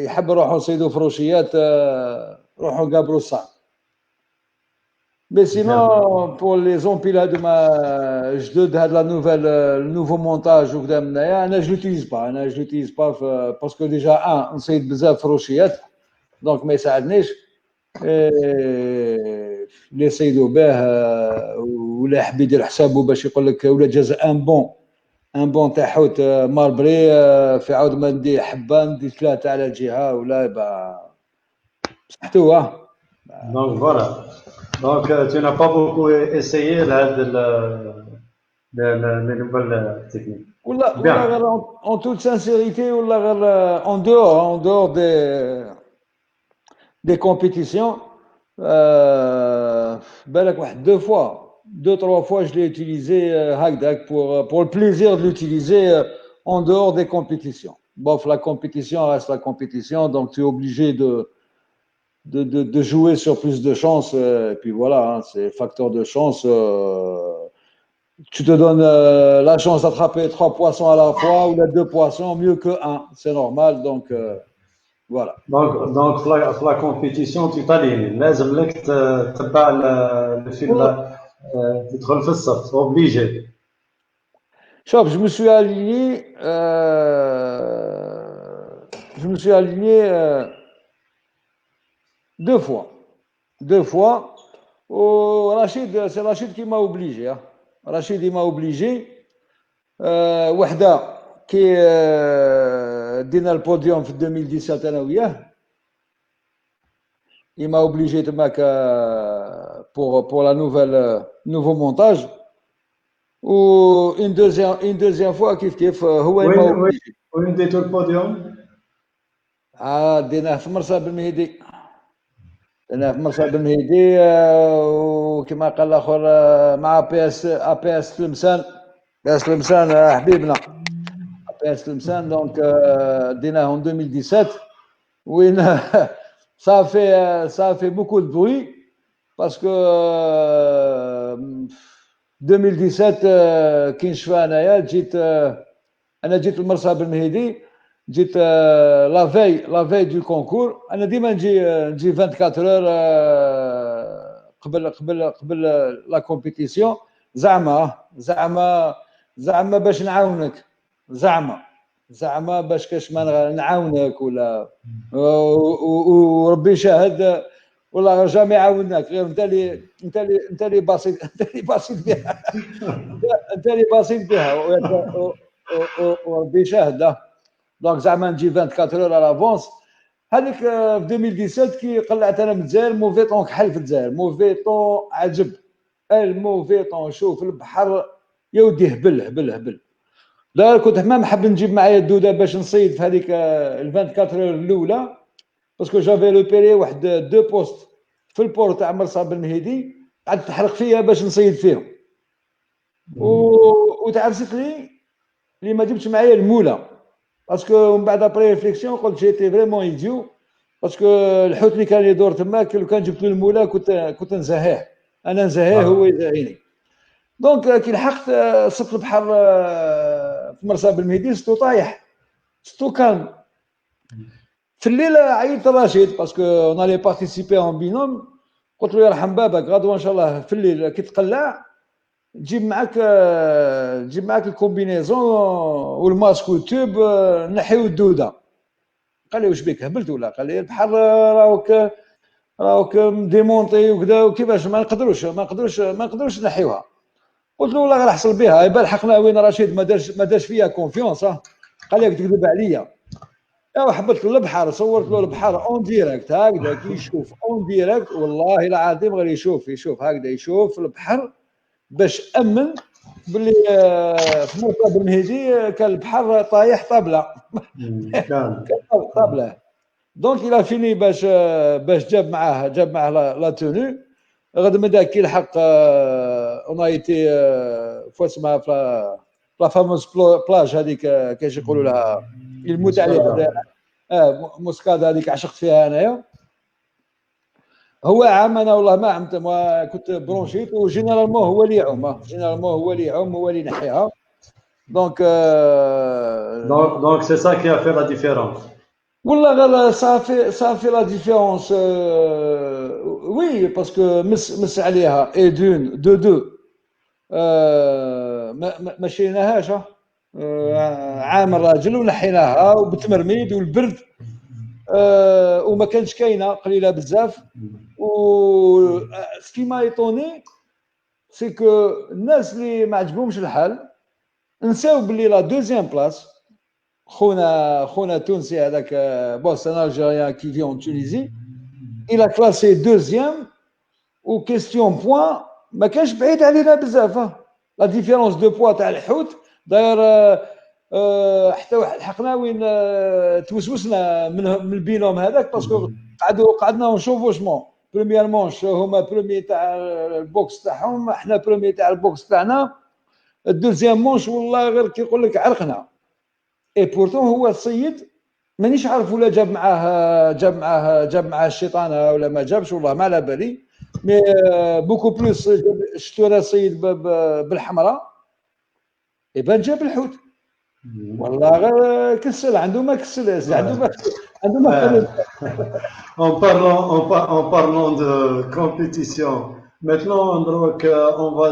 يحب يروحوا يصيدوا فروشيات يروحوا قابروا الصعب mais sinon pour les empiles هذوما جدد هاد لا نوفيل النوفو مونتاج وقدامنا انا جو لوتيليز با باسكو ديجا نصيد بزاف فروشيات دونك ما يساعدنيش اللي يصيدوا به ولا يحب يدير حسابه باش يقول لك ولا جاز ان بون تاع حوت ماربري في عاود ما ندي حبه ندي 3 على جهه ولا صحتو Donc voilà. Donc tu n'as pas beaucoup essayé les nouvelles techniques. ولا غير en toute sincérité ولا غير en dehors des compétitions بالك واحد 2-3 fois je l'ai utilisé هكذاك pour le plaisir de l'utiliser en dehors des compétitions. Bon, la compétition reste la compétition, donc tu es obligé de jouer sur plus de chances et puis voilà, c'est facteur de chance. Tu te donnes la chance d'attraper 3 poissons à la fois ou 2 poissons, mieux que 1, c'est normal, donc voilà. Donc la compétition tu t'alignes لازم لك تتبع الفيل تدخل في الصف obligé. شوف je me suis aligné 2 fois Rachid, c'est Rachid qui m'a obligé Rachid il m'a obligé وحده كي دينا البوديوم في 2017 انا وياه il m'a obligé تماك pour la nouveau montage ou une deuxième fois كيف هو il m'a obligé. وين ديتو البوديوم؟ ديناه في مرسى بالمهدي وكما قال الاخر مع بي اس تلمسان حبيبنا بي اس تلمسان دونك ديناه en 2017 وين ça a fait beaucoup de bruit parce que 2017 كي نشفى انايا جيت لمرسى بالمهدي جيت لا في دو كونكور انا ديما نجي 24 اور قبل لا كومبيتيسيون زعما باش نعاونك زعما باش كاش ما نعاونك ولا وربي شاهد والله جامي عاوناك غير انت اللي بسيط بها انت اللي بسيط بها وربي شاهد دونك زعما نجي 24 اور على لافونس هذيك في 2017 كي قلعت انا من الجزائر موفي طون كحل في الجزائر موفي طون عجب الموفي طون شوف البحر يا ودي هبل لا كنت ما محب نجيب معايا الدوده باش نصيد في هذيك ال 24 اور الاولى باسكو جافي لو بيري واحد 2 بوست في البور تاع مرسى بالمهدي قعدت تحرق فيها باش نصيد فيهم وتعرفت لي ما جبتش معايا الموله باسكو من بعد ابري ريفليكسيون قلت جيتي فريمون ايديو باسكو الحوت اللي كان يدور تماك لو كان جبت له الموله كنت نزهيه انا نزهيه هو يزهيني دونك كي لحقت صفت البحر في مرسى بالمهدي ستو طايح ستو كالم في الليل عيطت رشيد باسكو اون الي بارتيسيبي ان بينوم، قلت له يرحم بابك غدوه ان شاء الله في الليل كي تقلع تجيب معاك الكومبينيزون والماسك والتوب نحيو الدوده. قال لي واش بك هبلت ولا؟ قال لي البحر راوك ديمونطي وكذا، وكيفاش ما نقدروش نحيوها. قلت له والله غير حصل بها، يبان لحقنا وين رشيد ما دارش فيها كونفيونس. قال لي تكذب عليا. حبطت له البحر، صورت له البحر اون ديريكت هكذا كي يشوف اون ديريكت، والله العظيم غير يشوف هكذا يشوف البحر باش امن باللي في مركب بن مهدي كان البحر طايح طابله. طابله. دونك الى فيني باش جاب معاه لا توني. غدا من داك كي لحق اون ايتي فاش اسمها لا فاموس بلاج هذيك كاش يقولوا لها الموت عليها موسكادا هذيك عشقت فيها انايا. هو عام انا والله ما عمت، ما كنت برونشيت وجينيرالمون هو اللي يعوم هو اللي ينحيها. دونك سي سا كي ا في لا ديفيرونس. والله غير صافي لا ديفيرونس. وي باسكو مس عليها اي دو ما شيناهاش. عام الراجل ونحيناها وبتمرميد والبرد وما كانش كاينه قليله بزاف. و سكي ما يطوني سي كو الناس اللي ما عجبهمش الحال نساو باللي لا دوزيام بلاص خونا تونسي هذاك بوس ان الجيريان كي في اون تونيزي الى كلاسي دوزيام و كيستيون بوان ما كانش بعيد علينا بزاف. لا ديفيرونس دو بوا تاع الحوت داير حتى واحد حقنا وين توسوسنا من البينوم هذاك باسكو قعدنا نشوفوشمون. بروميير مونش هما بروميي تاع البوكس تاعهم، احنا بروميي تاع البوكس تاعنا. الدوزيام مونش والله غير كيقول لك عرقنا. اي بورتون هو السيد مانيش عارف ولا جاب معاه الشيطانه ولا ما جابش، والله ما على بالي. مي بوكو بلوس شتو السيد بالحمراء يبان جاب الحوت. والله غير كسل عنده ما كسل عنده ما En parlant de compétition, maintenant on va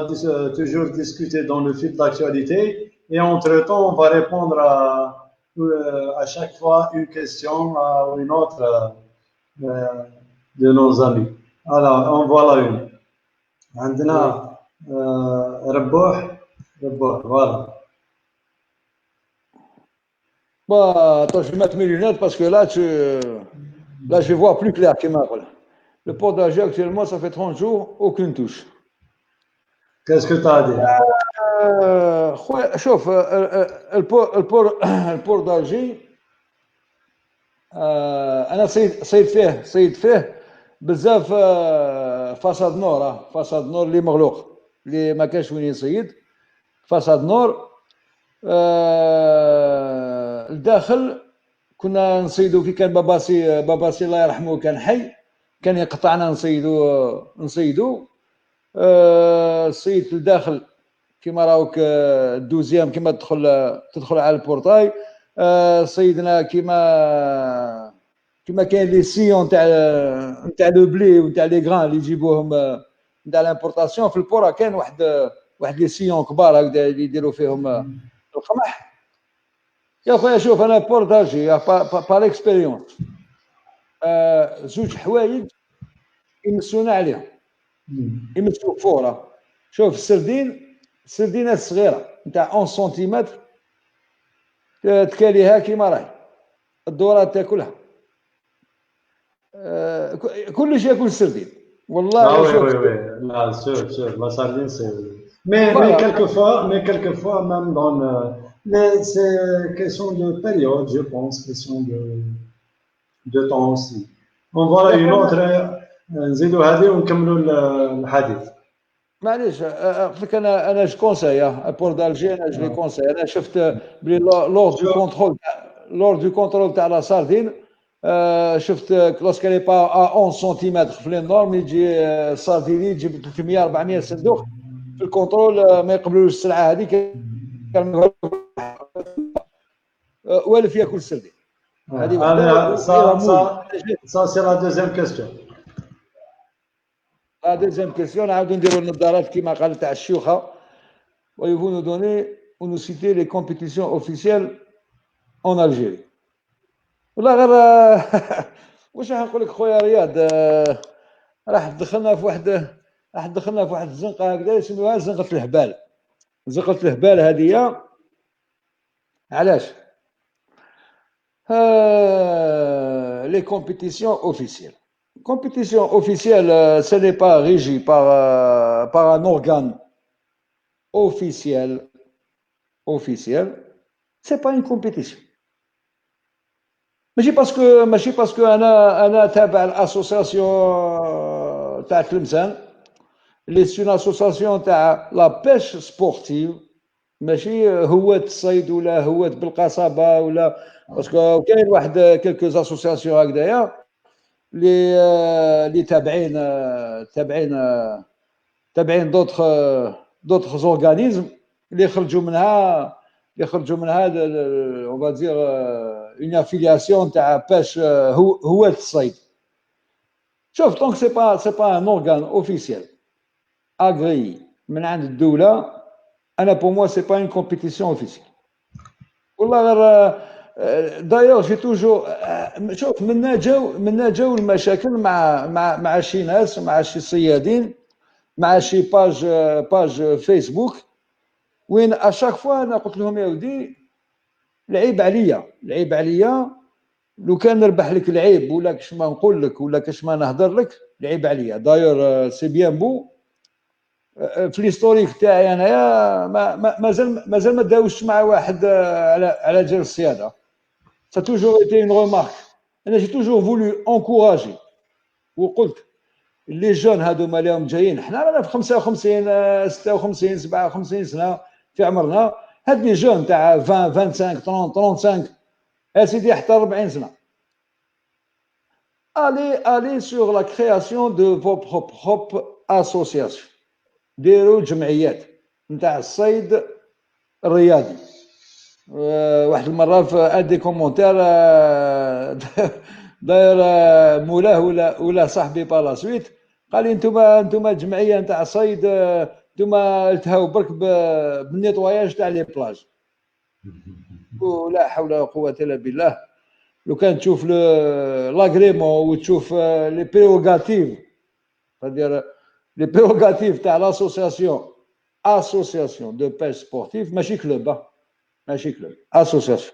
toujours discuter dans le fil d'actualité et entre-temps on va répondre à chaque fois une question ou une autre de nos amis. Alors, en voilà une. عندنا ربوح voilà. Bah, attends, je vais mettre mes lunettes parce que là, je vois plus clair. Le port d'Alger, actuellement, ça fait 30 jours, aucune touche. Qu'est-ce que tu as à dire? شوف البور d'Alger انا صيد فيه بزاف. فاساد نور اللي مغلوق اللي ما كانش وين يصيد. فاساد نور الداخل كنا نصيدو كي كان باباسي الله يرحمه كان حي، كان يقطعنا نصيدو صيد الداخل كيما راوك الدوزيام كيما تدخل على البورتاي. صيدنا كيما كاين لي سيون تاع لو بلي وتاع لي غران اللي يجيبوهم تاع لامبورطاسيون في البورا. كاين واحد لي سيون كبار هكذا اللي يديروا فيهم القمح. يا خويا شوف انا بور دالجي بار اكسبيريونس زوج حوايج يمسونا عليهم، يمسوا فوره. شوف السردينه الصغيره نتاع 11 سنتيمتر تكاليها كيما راهي، الدورات تاكلها كلش ياكل السردين والله. Oui, là, sûr, la sardine c'est. Mais quelquefois même c'est question de période, je pense, question de temps aussi. On voit une autre نزيدوا هذه ونكملوا الحديث. معليش قلت لك انا جو كونساي بور دالجي. انا جو كونساي. انا شفت بلي لور دو كونترول تاع لا ساردين شفت كلاس كالي با 11 سنتيمتر في النورم يجي سارديني يجيب 300 400 صندوق في الكونترول ما يقبلوش السلعه هذيك. والف ياكل السردين هذه وحده. ça c'est la deuxième question. La deuxième question, نعاودو نديرو النظارات كيما قال تاع الشيوخه. Vous nous donner ou nous citer les compétitions officielles en Algérie. والله غير واش راح نقول لك خويا رياض، راح دخلنا في واحد الزنقه هكذا يسموها زنقه الهبال. زنقه الهبال هذه علاش؟ les compétitions officielles. Compétition officielle, ce n'est pas régi par un organe officiel. C'est pas une compétition. ماشي باسكو انا تابع الاسوسياسيون تاع تلمسان اللي سي اون اسوسياسيون تاع لا بيش سبورتيف، ماشي هواة الصيد ولا هواة بالقصبه ولا باسكو كاين واحد كلكو اسوسياسيون هكذايا اللي تابعين دوطخ زورغانيزم اللي خرجوا منها اون فا دير اون افيلياسيون تاع باش هواة الصيد. شوف دونك سي با ان اورغان اوفيسيال اغري من عند الدوله. انا بور موا سي با اون كومبيتيسيون اوفيسيال. والله غير دايوغ جي توجور شوف منا جاو المشاكل مع شي ناس، مع شي صيادين، مع شي باج فيسبوك وين اشاك فوا انا قلت لهم يا ودي العيب عليا لو كان نربح لك العيب ولا كاش ما نقول لك ولا كاش ما نهضر لك، العيب عليا. دايور سي بيان بو في الهيستوريك تاعي انايا مازال ما داوزتش مع واحد على جال الصياده. Ça a toujours été une remarque. J'ai toujours voulu encourager. وقلت les jeunes هذوما اللي راهم جايين، حنا رانا في 55 56 57 سنه في عمرنا، هاد لي جون تاع 20 25 30 35 سيدي حتى 40 سنه. allez sur la création de votre propre association. ديروا جمعيات نتاع الصيد الرياضي. واحد المره في ادي كومونتير داير مولاه ولا صاحبي بالا سويت قال لي انتم جمعيه نتاع صيد، انتم التهاو برك بالنيطواياج تاع لي بلاج. ولا حول ولا قوه الا بالله. لو كان تشوف لاغريمون وتشوف لي بريروغاتيف، c'est-à-dire لي بريروغاتيف تاع لاسوسياسيون دو بيش سبورتيف، ماشي كلوب، ماشي كلوب، اسوسياسيون.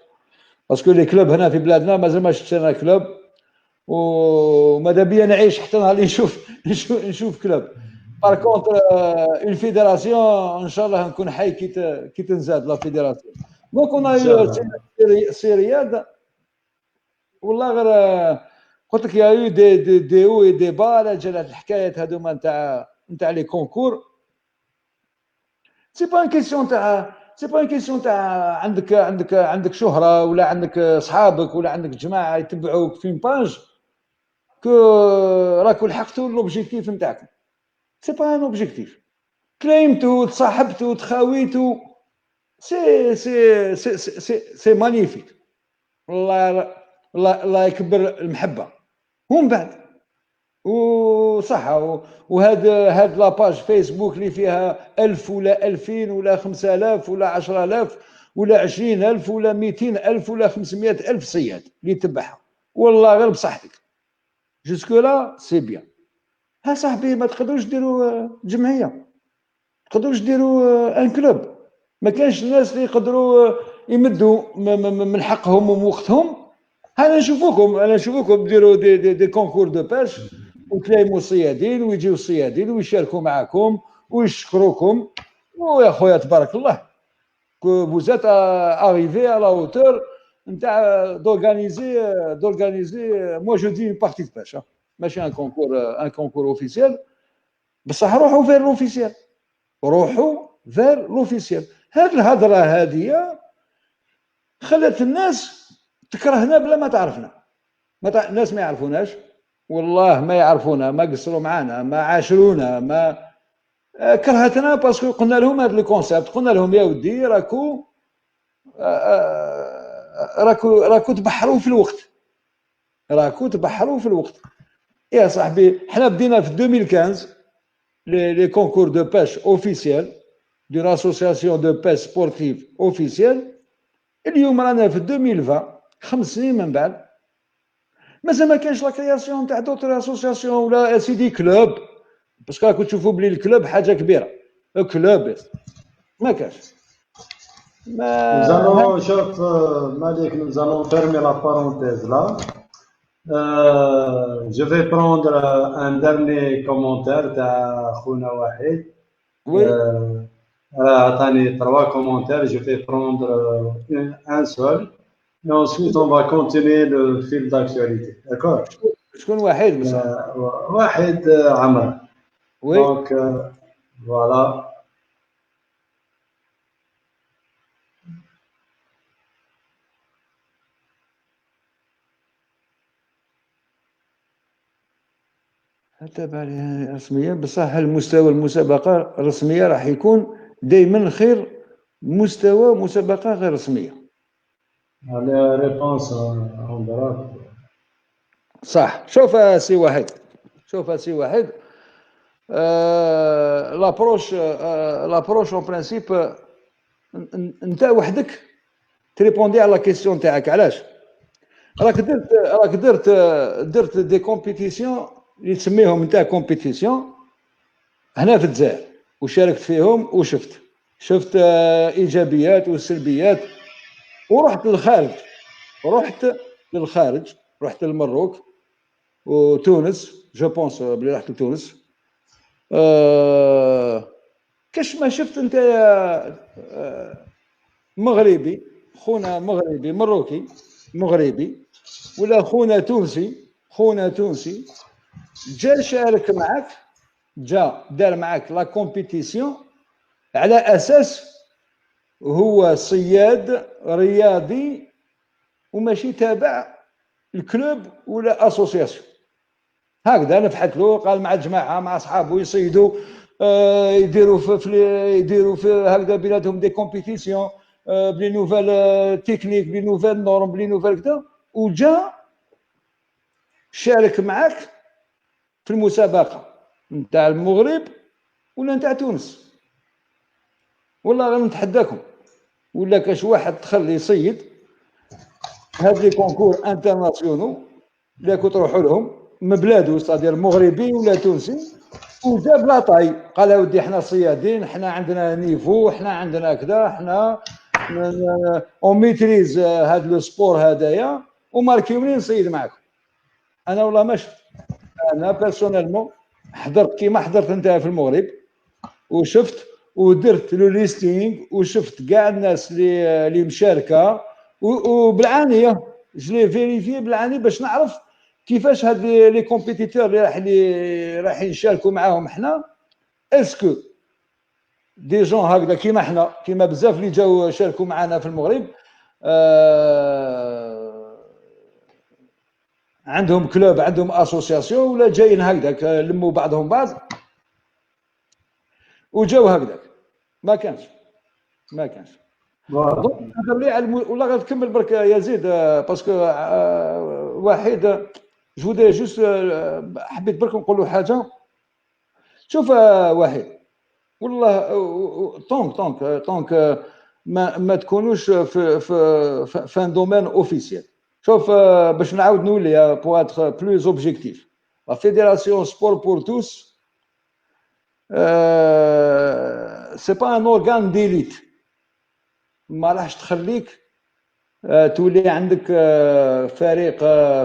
باسكو لي كلوب هنا في بلادنا مازال ما شفتش انا كلوب، وماذا بيا نعيش حتى نهار اللي نشوف كلوب. بار كونتر اون فيدراسيون ان شاء الله نكون حي كي تنزاد لا فيدراسيون. دونك اون سي رياض. والله غير قلت لك يا يو دي او اي دي با على جال هاد الحكايات هذوما نتاع لي كونكور. سي با ان كيسيون تاع عندك شهره ولا عندك صحابك ولا عندك جماعه يتبعوك في باج كو راكو لحقتوا لوبجيكتيف نتاعكم. سي با ان اوبجيكتيف كليمتو تصاحبتو تخاويتو، سي مانيفيك. الله يكبر المحبه. ومن بعد وصح وهاد لاباج فيسبوك اللي فيها 1000 ولا 2000 ولا 5000 ولا 10000 ولا 20000 ولا 200000 ولا 500000 صياد اللي يتبعها، والله غير بصحتك جوسكو لا سي بيان. ها صاحبي ما تقدروش ديروا جمعيه، ما تقدروش ديروا ان كلوب. ما كانش الناس اللي يقدروا يمدوا من حقهم ووقتهم. انا نشوفوكم ديروا دي كونكور دو باش وتلايموا الصيادين ويجيو الصيادين ويشاركوا معكم ويشكروكم. ويا خويا تبارك الله كو فوزات اريفي على هوتور نتاع دورغانيزي موا جو دي اون بارتي دو باش، ماشي ان كونكور اوفيسيال، بصح روحوا فير لوفيسيال. هاد الهضره هاديه خلت الناس تكرهنا بلا ما تعرفنا. الناس ما يعرفوناش، والله ما يعرفونا، ما قصروا معنا، ما عاشرونا، ما كرهتنا باسكو قلنا لهم هذا الكونسيبت. قلنا لهم يا ودي راكو راكو تبحروا في الوقت، راكو تبحروا في الوقت يا صاحبي. حنا بدينا في 2015 les concours de pêche officiels d'une association de pêche sportive officielle. اليوم رانا في 2020 5 سنين من بعد مازال ما كانش لا كرياسيون تاع دوطر اسوسياسيون ولا سيدي كلوب، باسكو راكم تشوفوا بلي الكلوب حاجه كبيره. الكلوب ما كانش. Nous allons, شوف Malik, nous allons fermer la parenthèse là. Je vais prendre un dernier commentaire تاع خونا واحد. Oui. عطاني 3 commentaires, je vais prendre un seul. Et ensuite, on va continuer le fil d'actualité. D'accord? شكون واحد بصح؟ واحد عمر. Oui. Donc, voilà. تابع رسميا بصح المستوى المسابقه الرسميه راح يكون دائما خير مستوى مسابقه غير رسميه. على ريبونس اون صح. شوف سي واحد، شوف سي واحد، لابروش اون برانسيب انت وحدك تريبوندي على لا كيسيون تاعك. علاش؟ راك درت دي كومبيتيسيون اللي تسميهم نتاع كومبيتيسيون هنا في الجزائر وشاركت فيهم وشفت ايجابيات وسلبيات، ورحت للخارج، رحت للمروك وتونس. جو بونس بلي رحت لتونس. كاش ما شفت انت مغربي، خونا مغربي مروكي مغربي ولا خونا تونسي جا شارك معك، جا دار معك لا كومبيتيسيون على اساس هو صياد رياضي وماشي تابع الكلوب ولا اسوسياسيون. هكذا نفحت له، قال مع الجماعه مع اصحابه يصيدوا، يديروا في هكذا بيناتهم دي كومبيتيسيون بلي نوفال تكنيك، بلي نوفال نورم، بلي نوفال كذا، وجا شارك معك في المسابقه نتاع المغرب ولا نتاع تونس. والله غير نتحداكم، ولا كاش واحد دخل يصيد هاد لي كونكور انترناسيونو اللي كنت تروحوا لهم من بلادو، صادير مغربي ولا تونسي، وجاب لاطاي قال اودي حنا صيادين، حنا عندنا نيفو، حنا عندنا كذا، حنا اون ميتريز هاد لو سبور هدايا وماركيوني نصيد معاكم. انا والله ما شفت، انا بيرسونيلمون حضرت كيما حضرت انت في المغرب وشفت ودرت لو ليستينغ وشفت كاع الناس اللي مشاركه وبالعانيه جلي فيريفي بالعاني باش نعرف كيفاش هاد لي كومبيتيتور اللي رايحين يشاركوا معاهم حنا اسكو دي جون هكذا كيما حنا، كيما بزاف اللي جاوا شاركوا معنا في المغرب عندهم كلوب، عندهم اسوسياسيون، ولا جايين هكذاك لموا بعضهم بعض وجاو هكذاك. ما كانش هضر لي على والله غتكمل برك يزيد باسكو واحد جو جوست حبيت برك نقول له حاجه. شوف واحد والله طونك ما تكونوش في ان دومين اوفيسيال. شوف باش نعاود نولي بو اتر بلوز اوبجيكتيف، لا فيدراسيون سبور بور توس سي با ان اورغان ديليت، ما راحش تخليك تولي عندك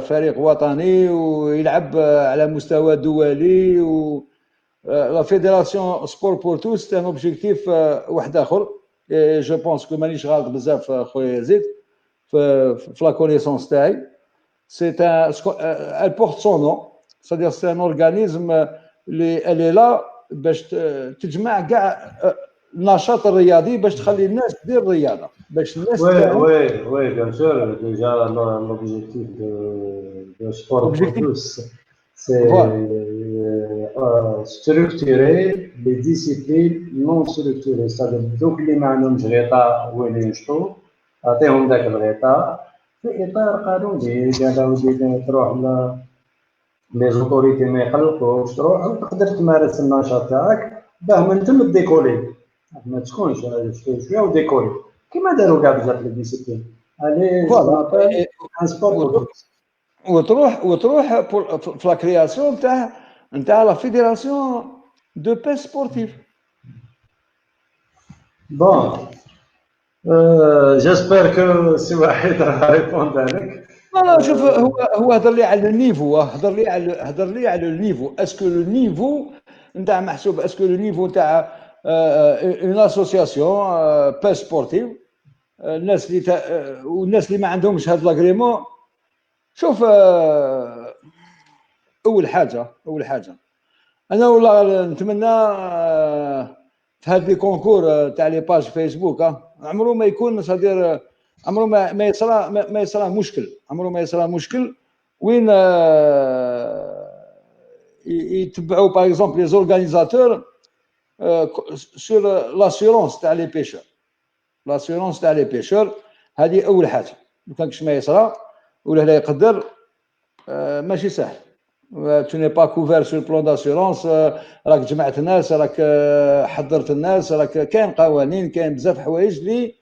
فريق وطني ويلعب على مستوى دولي. و لا فيدراسيون سبور بور توس ان اوبجيكتيف واحد اخر. جو بونس كو مانيش غلط بزاف خويا يزيد في لا كونيسونس تاعي. سي elle porte son nom, c'est-à-dire c'est un organisme اللي لا باش تجمع كاع النشاط الرياضي باش تخلي الناس تدير الرياضه، باش الناس Oui, bien sûr. Déjà, l'objectif de Sport pour tous, c'est structurer les disciplines non structurées. C'est-à-dire, دوك اللي ما عندهمش غطاء هو اللي ينشطوا، تعطيهم ذاك الغطاء في اطار قانوني. قال ودي تروح لي زوتوريتي ما يقلقوش، تروح وتقدر تمارس النشاط تاعك باه من تم ديكولي، ما تكونش شويه وديكولي كيما داروا كاع بزاف لي ديسيبلين. الي فوالا ان سبور وتروح في لا كرياسيون نتاع لا فيدراسيون دو بيس سبورتيف. بون جيسبر كو سي واحد راه ريبوند عليك. لا شوف، هو هضر لي على النيفو، هضر لي على النيفو. اسكو لو نيفو نتاع محسوب، اسكو لو نيفو نتاع اون اسوسياسيون بيس سبورتيف، الناس اللي والناس اللي ما عندهمش هاد لاغريمون. شوف اول حاجه انا والله نتمنى في هاد لي كونكور تاع لي باج فيسبوك عمرو ما يكون صدير، عمرو ما يصرى مشكل، عمرو ما يصرى مشكل وين يتبعوا باغ اكزومبل لي زورغانيزاتور سور لاسيورونس تاع لي بيشور. لاسيورونس تاع لي بيشور هذه اول حاجه. ما كانش ما يصرى ولا لا يقدر ماشي سهل. tu n'es pas couvert sur le plan d'assurance. راك جمعت الناس، راك حضرت الناس، راك كاين قوانين، كاين بزاف حوايج اللي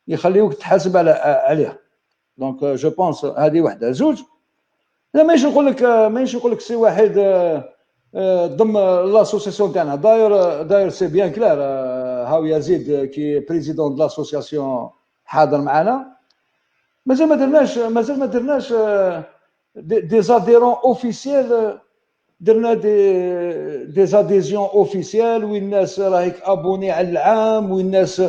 يخليوك تحاسب عليها. دونك جو بونس هذه وحده. زوج، لا ماشي نقول لك سي واحد ضم لاسوسياسيون تاعنا داير سي بيان كلار. هاو يزيد كي بريزيدون د لاسوسياسيون حاضر معنا. مازال ما درناش des adhérents officiels. درنا des adhésions officielles وين الناس راهيك ابوني على العام، وين الناس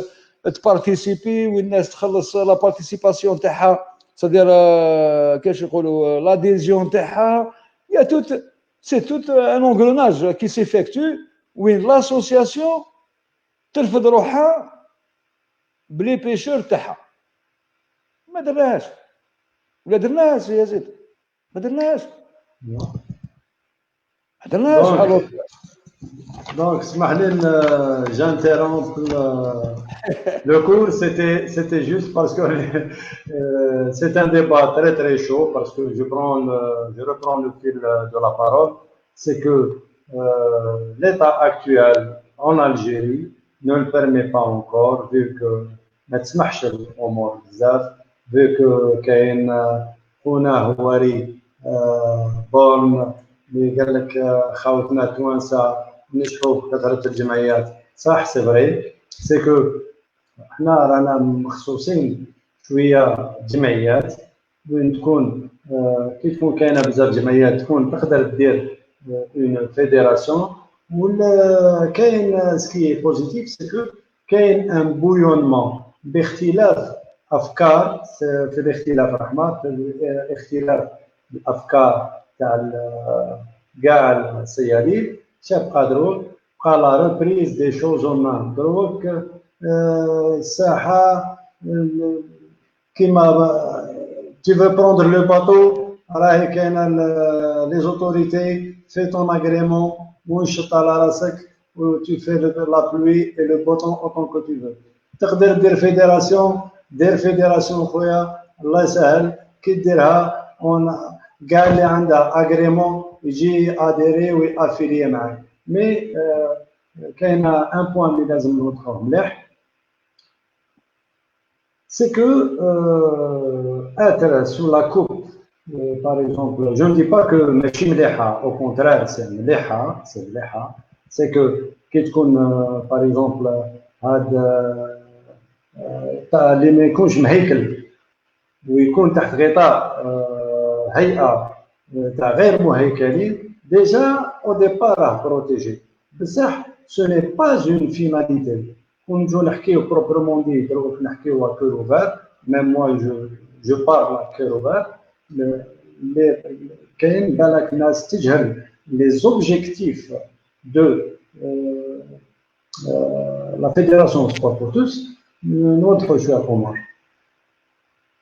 تبارتيسيبي، وين الناس تخلص لا بارتيسيباسيون تاعها، صدير كاش يقولوا لاديزيون تاعها. يا توت سي توت ان انغروناج كي سيفيكتو وين لاسوسياسيون ترفض روحها بلي بيشور تاعها. ما درناهاش ولا درناهاش يا زيد، ما درناهاش. Donc, j'interromps le cours. C'était juste parce que c'est un débat très très chaud, parce que je reprends le fil de la parole. C'est que l'état actuel en Algérie ne le permet pas encore, vu que ما تسمحش الامور بزاف، vu que كاين هنا هواري بورن اللي قال لك خاوتنا توانسه نجحوا في كثره الجمعيات. صح، سي فري، سي كو حنا رانا مخصوصين شويه جمعيات وين تكون كي تكون كاينه بزاف جمعيات تكون تقدر دير اون فيدراسيون. ولا كاين سكي بوزيتيف سي كو كاين ان بويونمون باختلاف افكار، في الاختلاف رحمه، في اختلاف الافكار تاع كاع السيارين. شاف قادروا بقى لا ريبريز دي شوز اون مان. دروك الساحه كيما tu veux prendre le bateau راهي كاينه لي زوتوريتي في ton agrément ونشط على راسك و tu fais la pluie et le beau temps autant que tu veux. تقدر دير فيدراسيون، دير فيدراسيون خويا الله يسهل. كي ديرها كاع اللي عندها اغريمون يجي اديري ويافيلي معاك. مي كاينه ان بوين اللي لازم نوضحوه مليح، c'est que être sur la coupe, par exemple, je ne dis pas que ماشي مليحه، au contraire c'est مليحه، c'est que كي تكون par exemple هاد تاع اللي ما يكونش مهيكل ويكون تحت غطاء هيئه تاع غير مهيكلين، ديجا او ديبار راه بروتيجي بصح. سو ني با اون فيناليتي. ونجو نحكيو بروبرمون دي، دروك نحكيو كور اوفر، ميم موا جو بارل كور اوفر. كاين بالك ناس تجهل لي زوبجيكتيف دو لا فيدراسيون سبور بور توس. نوضحو شويه الامور.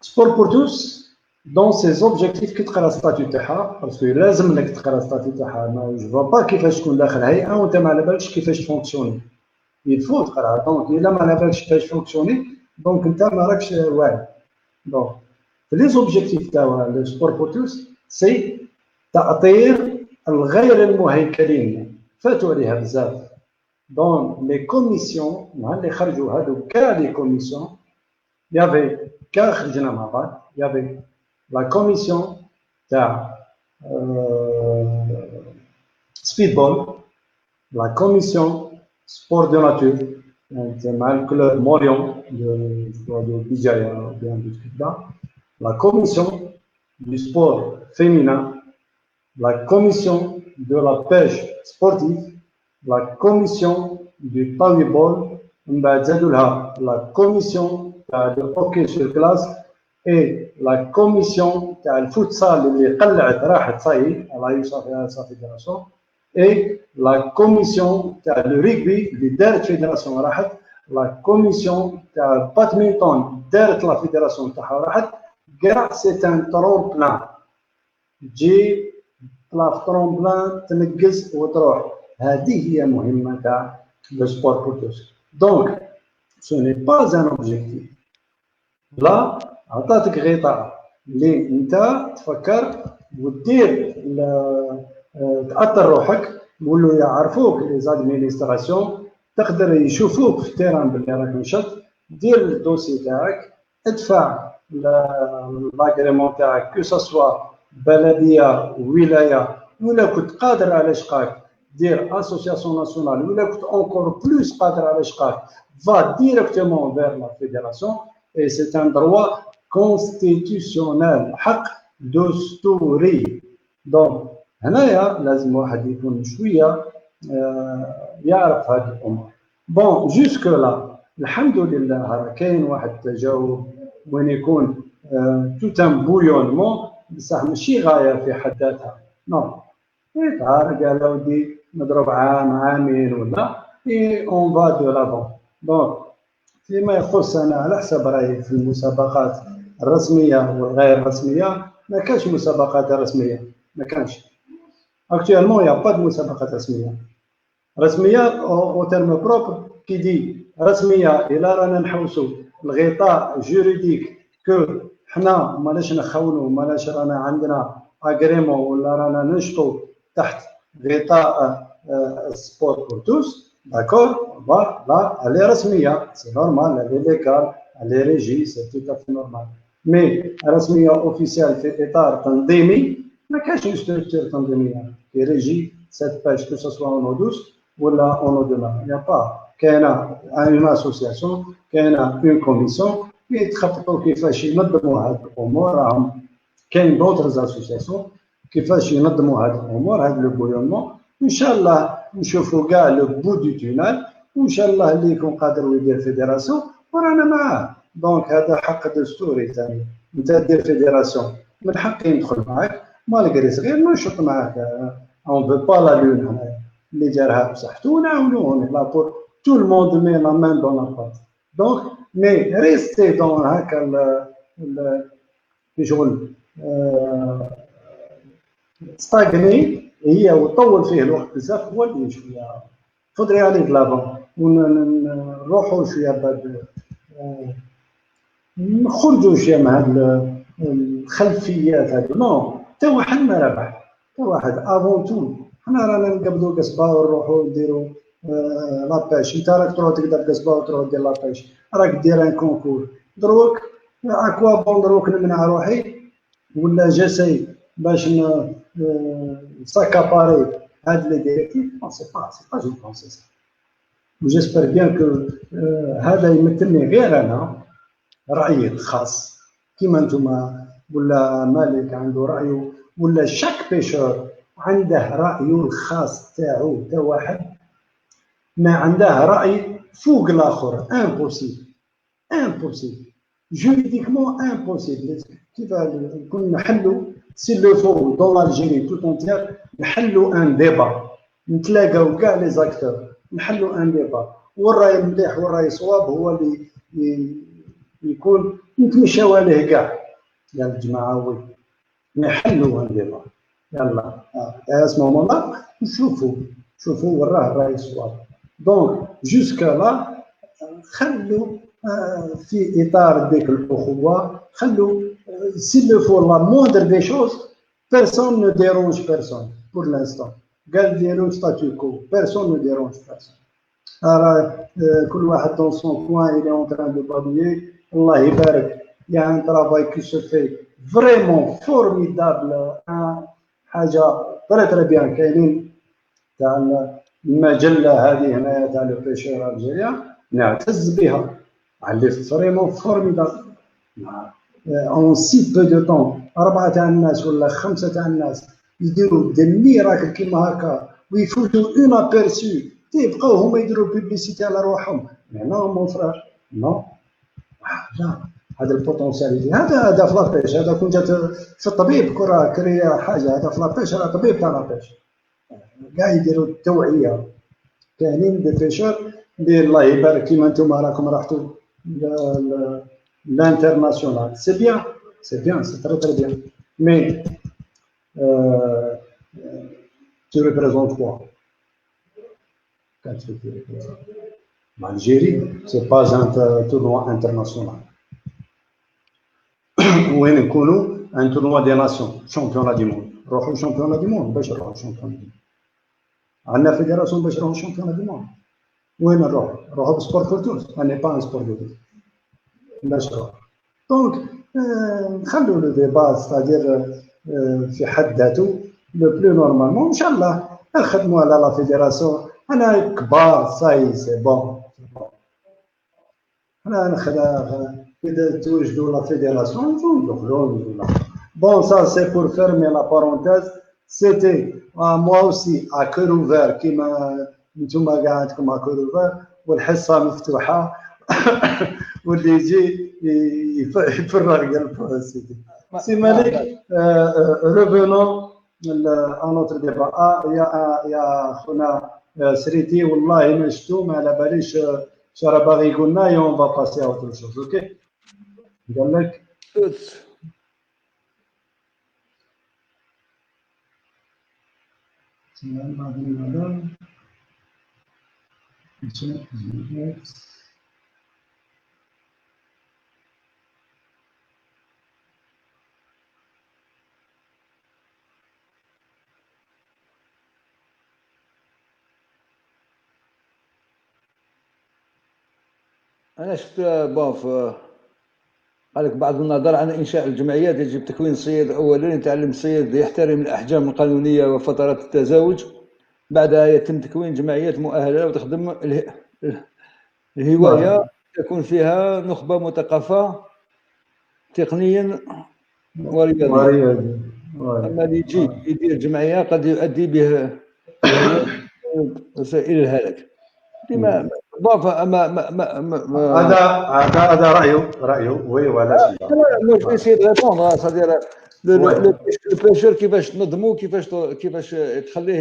سبور بور توس دون سي اوبجيكتيف كي تقرا ستاتيو تاعها، باسكو لازم لك تقرا ستاتيو تاعها. ما جو با كيفاش تكون داخل هيئه وانت ما على بالكش كيفاش تفونكسيوني. يفو تقرا، دونك الا ما على بالكش كيفاش تفونكسيوني دونك انت ما راكش واعي. دونك لي زوبجيكتيف تاع لو سبور بور توس سي تأطير الغير المهيكلين، فاتوا عليها بزاف. دون لي كوميسيون مع اللي خرجوا هادو كاع لي كوميسيون يافي كاع خرجنا مع بعض، يافي لا كوميسيون تاع سبيد بول، لا كوميسيون سبور دو ناتور مع الكلوب موريون دو بيجايا بيان دو كدا، لا كوميسيون du sport féminin, la commission de la pêche sportive, la commission du paintball, la commission du hockey sur glace et la commission du futsal اللي قلعت راحت صاي الله يوصى فيها sa fédération et la commission du rugby اللي دارت fédération راحت، la commission du badminton دارت la fédération تاعها راحت. كاع سي ان ترومبلان، تجي طلع في ترومبلان تنقز وتروح، هذه هي مهمه تاع لو سبور بور توس. دونك سو ني با ان اوبجيكتيف، لا عطاتك غطاء اللي انت تفكر ودير تاثر روحك، يولوا يعرفوك لي زادمينستراسيون، تقدر يشوفوك في التيران باللي راك نشط، دير الدوسي تاعك، ادفع لاغريمون تاعك كو سوا بلديه ولايه، ولا كنت قادر على شقاك دير اسوسياسيون ناسيونال، ولا كنت اونكور بلوس قادر على شقاك va directement vers la fédération et c'est un droit constitutionnel، حق دستوري. دونك هنايا لازم واحد يكون شويه يعرف هذه الامور. بون جوسك لا الحمد لله راه كاين واحد التجاوب وين يكون توت ان بويونمون، بصح ماشي غايه في حد ذاتها، نو تعرف قال ودي نضرب عام عامين ولا اي اون فا دو لافون. دونك فيما يخص انا على حسب رايي في المسابقات الرسميه والغير الرسميه، ما كانش مسابقات رسميه، ما كانش اكطوالمون يا با دو مسابقات رسميه او تيرم بروبر. كي دي رسميه الى رانا نحوسوا الغطاء جوريديك كو حنا ماناش نخونوا، ماناش رانا عندنا اغريمون ولا رانا نشطوا تحت غطاء سبور بور توس، داكور لا على رسميه سي نورمال، على ليكال على ريجي سي تو افي نورمال. مي رسميه اوفيسيال في اطار تنظيمي ما كاينش ستركتور تنظيميه في ريجي سيت باج كو سوا اونو دوس ولا اونو دونا، يا با كاينه اون اسوسياسيون، كاينه اون كوميسيون يتخططوا كيفاش ينظموا هاد الامور. راهم كاين دوطرز اسوسياسيون كيفاش ينظموا هاد الامور، هاد لو بويونمون. ان شاء الله نشوفوا كاع لو بو دو تونال، وان شاء الله اللي يكون قادر ويدير فيدراسيون ورانا معاه. دونك هذا حق دستوري ثاني، انت دير فيدراسيون من حقي ندخل معاك، مالغري صغير ننشط معاك، اون فو با لا لون هنايا اللي جارها بصحته ونعاونوه لا بور تو الموند مي لا مان دون لا بات. دونك مي ريستي دون هكا كي شغل ستاغني هي وطول فيه الوقت بزاف، هو اللي شويه فضري عليه دلافون ونروحوا شويه بعد نخرجوا شويه من هاد الخلفيات هادو. نو حتى واحد ما ربح، حتى واحد افون تو حنا رانا نقبضوا قصبه ونروحوا نديروا لاباش. انت راك تروح تقدر قصبه وتروح دير لاباش، راك دير ان كونكور دروك اكوا بون دروك نمنع روحي ولا جاسي باش ساكاباري هاد لي ديريكتيف. سي با جو بونس سا. وجيسبر بيان كو هذا يمثلني غير انا رايي الخاص، كيما نتوما ولا مالك عنده رايه، ولا شاك بيشور عنده رايه الخاص تاعو. تا واحد ما عنده راي فوق الاخر، امبوسيبل امبوسيبل جوريديكمون امبوسيبل. كيف كنا نحلوا سي لو فو دون الجيري تو اونتيير، نحلوا ان ديبا، نتلاقاو كاع لي زاكتور نحلوا ان ديبا، والراي مليح والراي صواب هو اللي يكون نتمشاو عليه كاع يا الجماعه، وي نحلوا ان ديبا. يلا اسمعوا ماما شوفوا وراه الراي صواب. دونك جوسكا لا خلوا في اطار ديك الاخوه خلوا s'il le faut la moindre des choses personne ne dérange personne pour l'instant قال ديروا ستاتيو كو personne ne dérange personne راه كل واحد dans son coin il est en train de babiller الله يبارك il y a un travail qui se fait vraiment formidable حاجه très très bien كاينين تاع المجله هذه هنايا تاع لو بيشور الجزائريه نعتز بها اللي فريمون فورميدابل اون سي بو دو طون 4 تاع الناس ولا 5 تاع الناس يديروا دي ميراكل كيما هكا ويفوتوا اون ابيرسو تيبقاو هما يديروا بيبليسيتي على روحهم نو مون فرير نو لا هذا البوتونسياليتي هذا في لابيش هذا كنت في الطبيب كره كري حاجه هذا في لابيش هذا طبيب تاع لابيش كاع يديروا التوعيه كاينين دي بيشور اللي الله يبارك كيما نتوما راكم رحتوا l'international. C'est bien, c'est très très bien. Mais tu représentes quoi? Quand tu représentes l'Algérie, ce n'est pas un tournoi international. وين نكونوا un tournoi des nations, championnat du monde. نروحوا championnat du monde باش نروحوا championnat du monde. عندنا fédération باش نروحوا championnat du monde. وين نروحوا بالسبور pour tous. On n'est pas un sport de tous. دونك نخلوا لو ديبا ستادير في حد ذاته لو بلو نورمالمون ان شاء الله نخدموا على لا فيدراسيون انا كبار ساي سي بون انا نخدم اذا توجدوا لا فيدراسيون ندخلوا بون سا سي بور فيرمي لا بارونتيز سيتي موا اوسي ا كور اوفير كيما نتوما كاع عندكم ا كور اوفير والحصه مفتوحه واللي يجي يفرغ قلبه سيدي سي مالك ريفونون ا نوتر ديبا يا خونا سريتي والله ما شفتو ما على باليش شرا باغي يقول لنا اي اون با باسي اوتر شوز اوكي قال لك انا شفت بون قال لك بعض النظر عن انشاء الجمعيات يجب تكوين السيد اولا يتعلم السيد يحترم الاحجام القانونيه وفترات التزاوج بعدها يتم تكوين جمعيات مؤهله وتخدم الهوايه يكون فيها نخبه مثقفه تقنيا ورياضيا اما اللي يجي يدير جمعيه قد يؤدي به الى الهلاك بما هذا رايه وي ولا شيء نسيت ريبوندر صدير لو بيشور كيفاش تنظمو كيفاش تخليه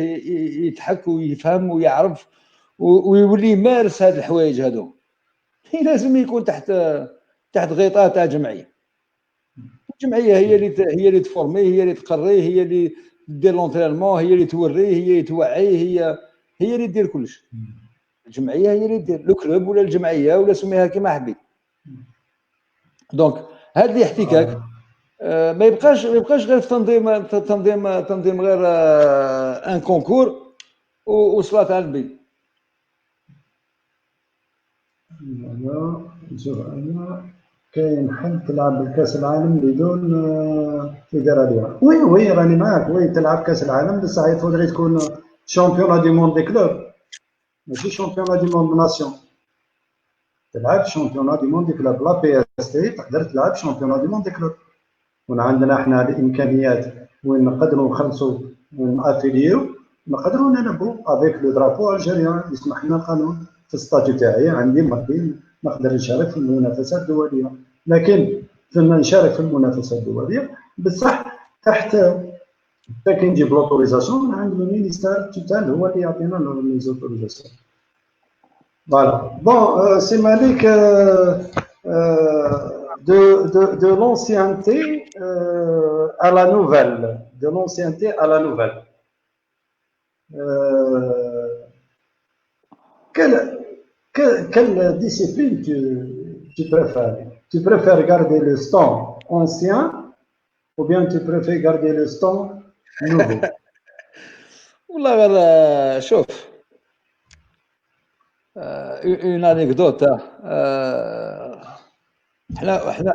يتحك ويفهم ويعرف ويولي يمارس هاد الحوايج هادو لازم يكون تحت غطاء تاع جمعيه. الجمعيه هي اللي تفورميه هي اللي تقريه هي اللي دير لونترينمون هي اللي توريه هي اللي توعيه هي اللي دير كلش. الجمعيه هي اللي دير لو كلوب ولا الجمعيه ولا سميها كيما حبيت. دونك هاد الاحتكاك ما يبقاش غير في تنظيم غير ان كونكور وصلات على البي. كاين حل تلعب كاس العالم بدون فيدراليه. وي راني معاك. وي تلعب كاس العالم بصح يفضل تكون شامبيون دي موند دي كلوب ماشي شامبيون دي موند ناسيون. تلعب شامبيون دي موند دي كلوب لا بي اس تي تقدر تلعب شامبيون دي موند دي كلوب. عندنا احنا الامكانيات وين نقدروا نخلصوا ونافيليو نقدروا نلعبوا افيك لو درابو الجيريان يسمح لنا القانون في الستاتيو تاعي عندي مرتين نقدر نشارك في المنافسات الدوليه. لكن فينا نشارك في المنافسات الدوليه بصح تحت كي نجيب لوتوريزاسيون عند المينيستير توتال هو اللي يعطينا لي زوتوريزاسيون. فوالا بون سي مالك de l'ancienneté à la nouvelle, de l'ancienneté à la nouvelle. Quelle discipline Tu préfères garder le stand ancien ou bien tu préfères garder le stand nouveau? والله غير شوف une anecdote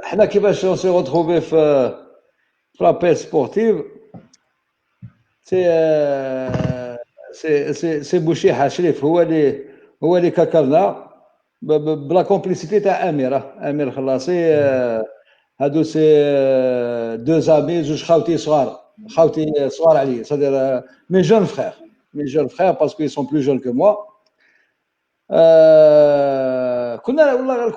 حنا كيفاش on s'est retrouvé في لابيل سبورتيف سي بوشيحة شريف هو اللي كاكرنا بلا كومبليسيتي تاع امير خلاصي هادو سي دو زامي زوج خاوتي صغار عليا c'est-à-dire mes jeunes frères parce qu'ils sont plus jeunes que moi كنا والله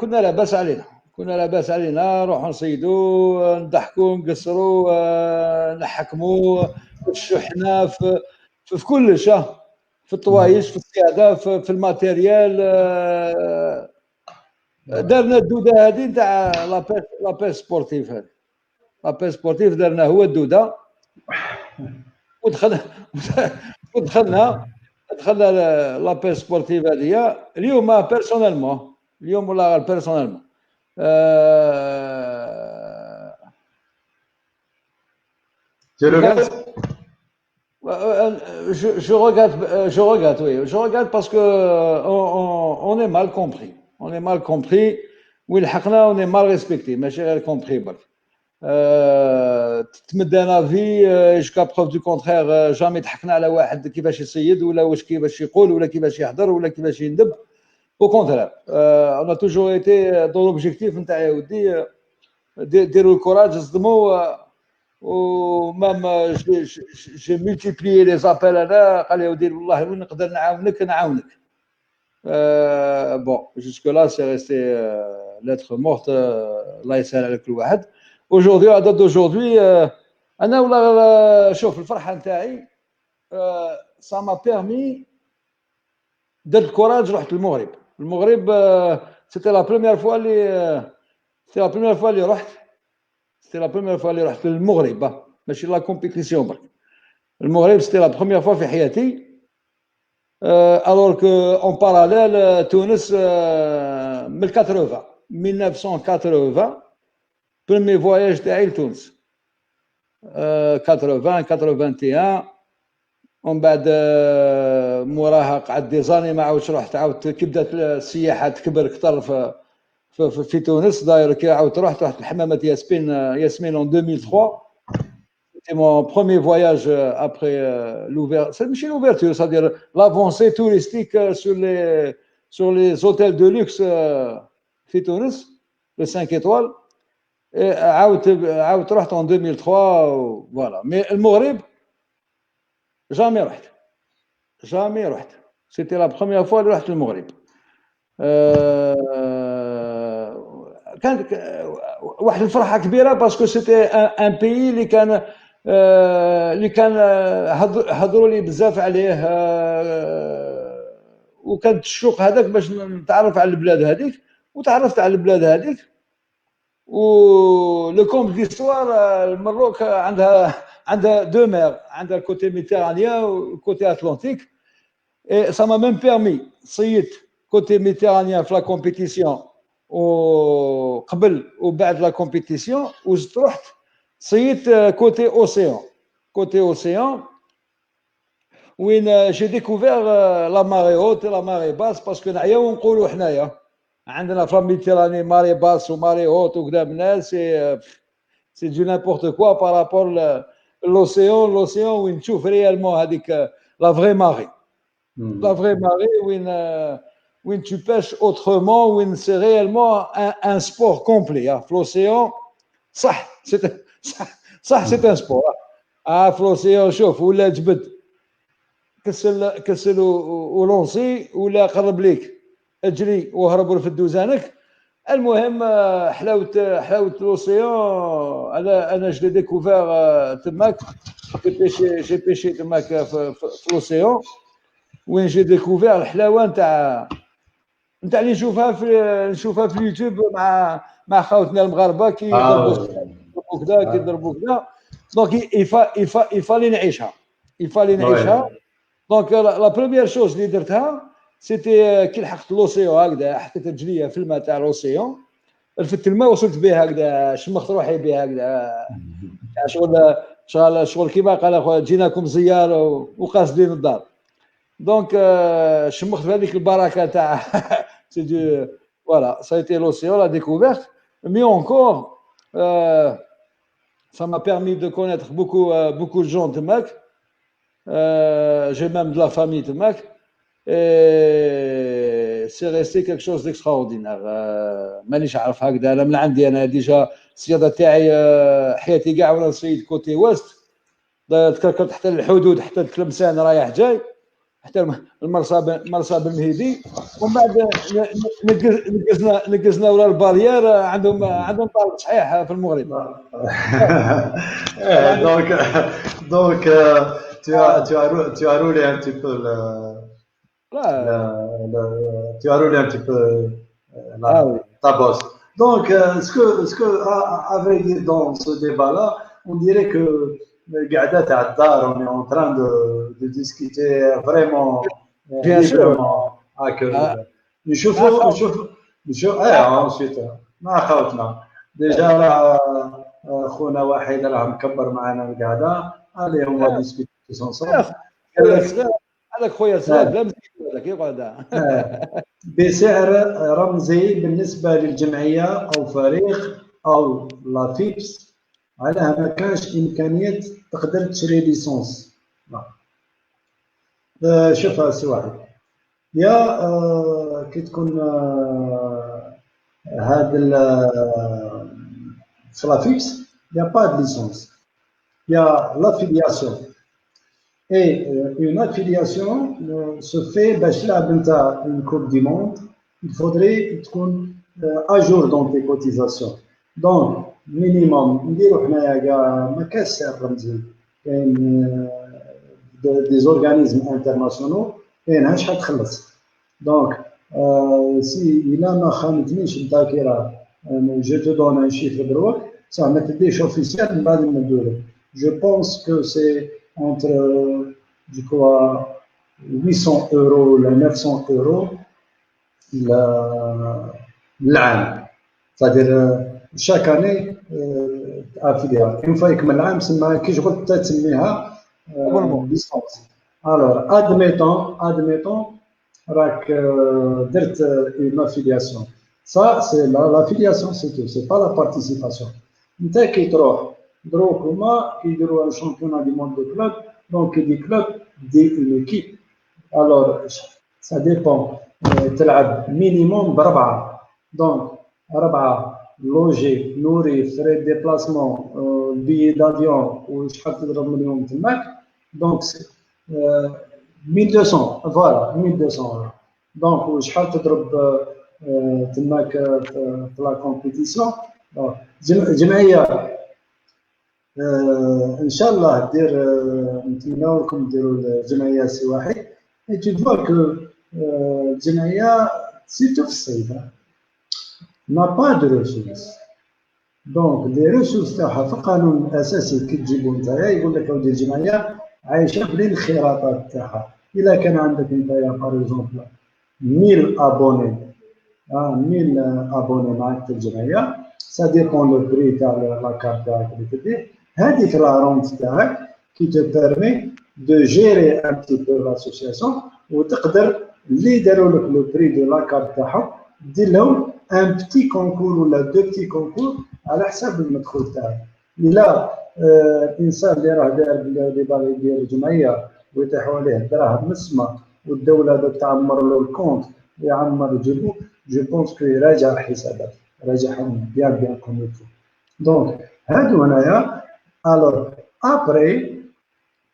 كنا لاباس علينا نروحوا نصيدوا نضحكوا نقصروا نحكموا الشحنه في كلش في الطوايش في السياده في الماتيريال درنا الدوده هذه نتاع لابيل سبورتيف هذه لابيل سبورتيف درنا هو الدوده ودخلنا لابيل سبورتيف هذه اليوم بيرسونيلمون ولا بيرسونيلمون Tu regardes? Je regrette, oui. Je regrette parce que on est mal compris. Oui, on est mal respecté. Mais j'ai compris. تمدينا في jusqu'à preuve du contraire jamais ضحكنا على واحد كيفاش يصيد ولا واش كيفاش يقول ولا كيفاش يحضر ولا كيفاش يندب. Au contraire, on a toujours été dans l'objectif نتاع يا ودي ديروا الكوراج صدموا ومام j'ai multiplié les appels انا قال لي ودي والله وين نقدر نعاونك bon jusque là c'est resté lettre morte الله يسهل على كل واحد. Aujourd'hui à date d'aujourd'hui انا والله شوف الفرحه نتاعي ça m'a permis درت الكوراج رحت المغرب c'était la première fois اللي رحت للمغرب ماشي لا كومبيتيسيون برك المغرب c'était la première fois في حياتي alors que en parallèle تونس من 1980 premier voyage تاعي لتونس 81 ومن بعد موراها قعدت دي زاني ما عاودش رحت عاودت كي بدات السياحه تكبر اكثر في تونس داير كي عاودت رحت الحمامات ياسمين en 2003 c'était mon premier voyage après l'ouverture c'est-à-dire l'avancée touristique sur les hôtels de luxe في تونس le 5 étoiles عاودت رحت en 2003 voilà mais المغرب jamais رحت c'était la première fois اللي رحت المغرب كانت واحد الفرحه كبيره باسكو سيتي ان بيي اللي كان هضروا لي بزاف عليه وكانت الشوق هذاك باش نتعرف على البلاد هذيك وتعرفت على البلاد هذيك و لو كوم ديستوار المروك عندها دو مير عندها الكوتي ميديتيرانيان والكوتي اتلانتيك اي سا ما ميم بيرمي صيدت كوتي ميديتيرانيان في لا كومبيتيسيون وقبل وبعد لا كومبيتيسيون وزدت رحت صيدت كوتي اوسيان وين جي ديكوفير لا ماري هوت لا ماري باس باسكو نعياو نقولوا حنايا عندنا في الميديتيراني ماري باس وماري هوت وكذا الناس سي دو نيمبورت كوا بارابور l'océan وين تشوف ريالمون هذيك لا فري ماري وين tu pêches autrement وين c'est réellement un sport complet في l'océan صح c'est un sport في l'océan شوف ولا جبد كسل ولونسي ولا قرب ليك اجري وهرب في دوزانك المهم حلاوه لوسيون انا جو ديكوفير تماك جي بيشي تماك في لوسيون وين جي ديكوفير الحلاوه نتاع اللي نشوفها في اليوتيوب مع خاوتنا المغاربه كيضربوا كذا دونك يفالي نعيشها دونك لا بروميير شوز اللي درتها سيتي كي لحقت لوسيون هكذا حطيت رجليا في الماء تاع لوسيون رفدت الماء وصلت به هكذا، شمخت روحي به هكذا. شغل كيما قال اخويا جيناكم زياره وقاصدين الدار. دونك شمخت في هذيك البركه تاع سي دو فوالا ça a été l'océan, la découverte, mais encore ça m'a permis de connaître beaucoup de gens de Mac. J'ai même de la famille de Mac. Et c'est resté quelque chose d'extraordinaire. مانيش عارف هكذا، انا من عندي انا ديجا الصياده تاعي حياتي كاع وانا نصيد كوتي ويست، تكركرت حتى الحدود، حتى تلمسان رايح جاي، حتى المرسى بالمهيدي، ومن بعد نقزنا ولا البارير. عندهم طالب صحيح في المغرب. donc tu as roulé un petit peu tu as roulé un petit peu ta bosse. Donc, ce que à vrai dire, dans ce débat-là, on dirait que on est en train de discuter vraiment librement. Ensuite, ما خوتنا ديجا خونا واحد راه مكبر معنا القعده، عليه هو ديسكوتي سونسون هذاك خويا سعد لا مسكين هذاك يقعد بسعر رمزي بالنسبه للجمعيه او فريق او لافيبس، علاه ما كانش امكانيه تقدر تشري ليسونس. شوف هسه واحد يا كي تكون هذا في لافيبس يا با دو ليسونس، يا لافيلياسيون. Et une affiliation se fait باش تلعب انت une coupe du monde, il faudrait تكون à jour dans tes cotisations. Donc minimum نديرو حنايا كاع ما كاش سعر رمزي، كاين des organismes internationaux كاينها شحال تخلص. دونك سي الا ما خانتنيش الذاكره جو تو دون ان شيفر دروك صح ما تديش اوفيسيال من بعد ما نديرو. جو بونس كو سي entre je crois 800 euros ou 900 euros l'an. C'est-à-dire chaque année affilié. Une fois que l'an سماها كي شغل تسميها licence. Alors admettons راك درت une affiliation. Ça c'est l'affiliation, c'est tout, c'est pas la participation. انت كي تروح دروك هما كيديروا ان شامبيون دي موند دو كلوب، دونك دي كلوب دي اون ايكيب. الوغ سا ديبون تلعب مينيموم بربعه، دونك ربعه لوجي نوري فري ديبلاسمون بي دافيون وشحال تضرب منهم تماك، دونك 1200 فوالا 1200 دونك وشحال تضرب تماك في لا كومبيتيسيون. جمعيه ان شاء الله دير نتمنى لكم ديروا الجمعيه سي واحد اي tu vois que الجمعيه سيتو في الصيد ما با دو ريسورس. دونك لي ريسورس تاعها في القانون الاساسي كي تجيبو نتايا يقول لك اودي الجمعيه عايشه بلي الانخراطات تاعها. الا كان عندك نتايا باغ اكزومبل 1000 ابوني 1000 ابوني معك في الجمعيه، سا ديبون لو بري تاع لا كارت تاعك اللي تديه، هذيك لا رونت تاعك كي تو بيرمي دو جيري ان بتي بو لاسوسياسيون، وتقدر اللي داروا لك لو بري دو لا كارت تاعهم دير لهم ان بتي كونكور ولا دو بتي كونكور على حساب المدخول تاعك. الا الانسان اللي راه داير اللي باغي يدير الجمعيه ويطيحوا عليه الدراهم من السما والدوله تعمر له الكونت ويعمر يجيبو، جو بونس كو يراجع الحسابات، راجعهم بيان كوم يفو. دونك هادو هنايا الوغ ابري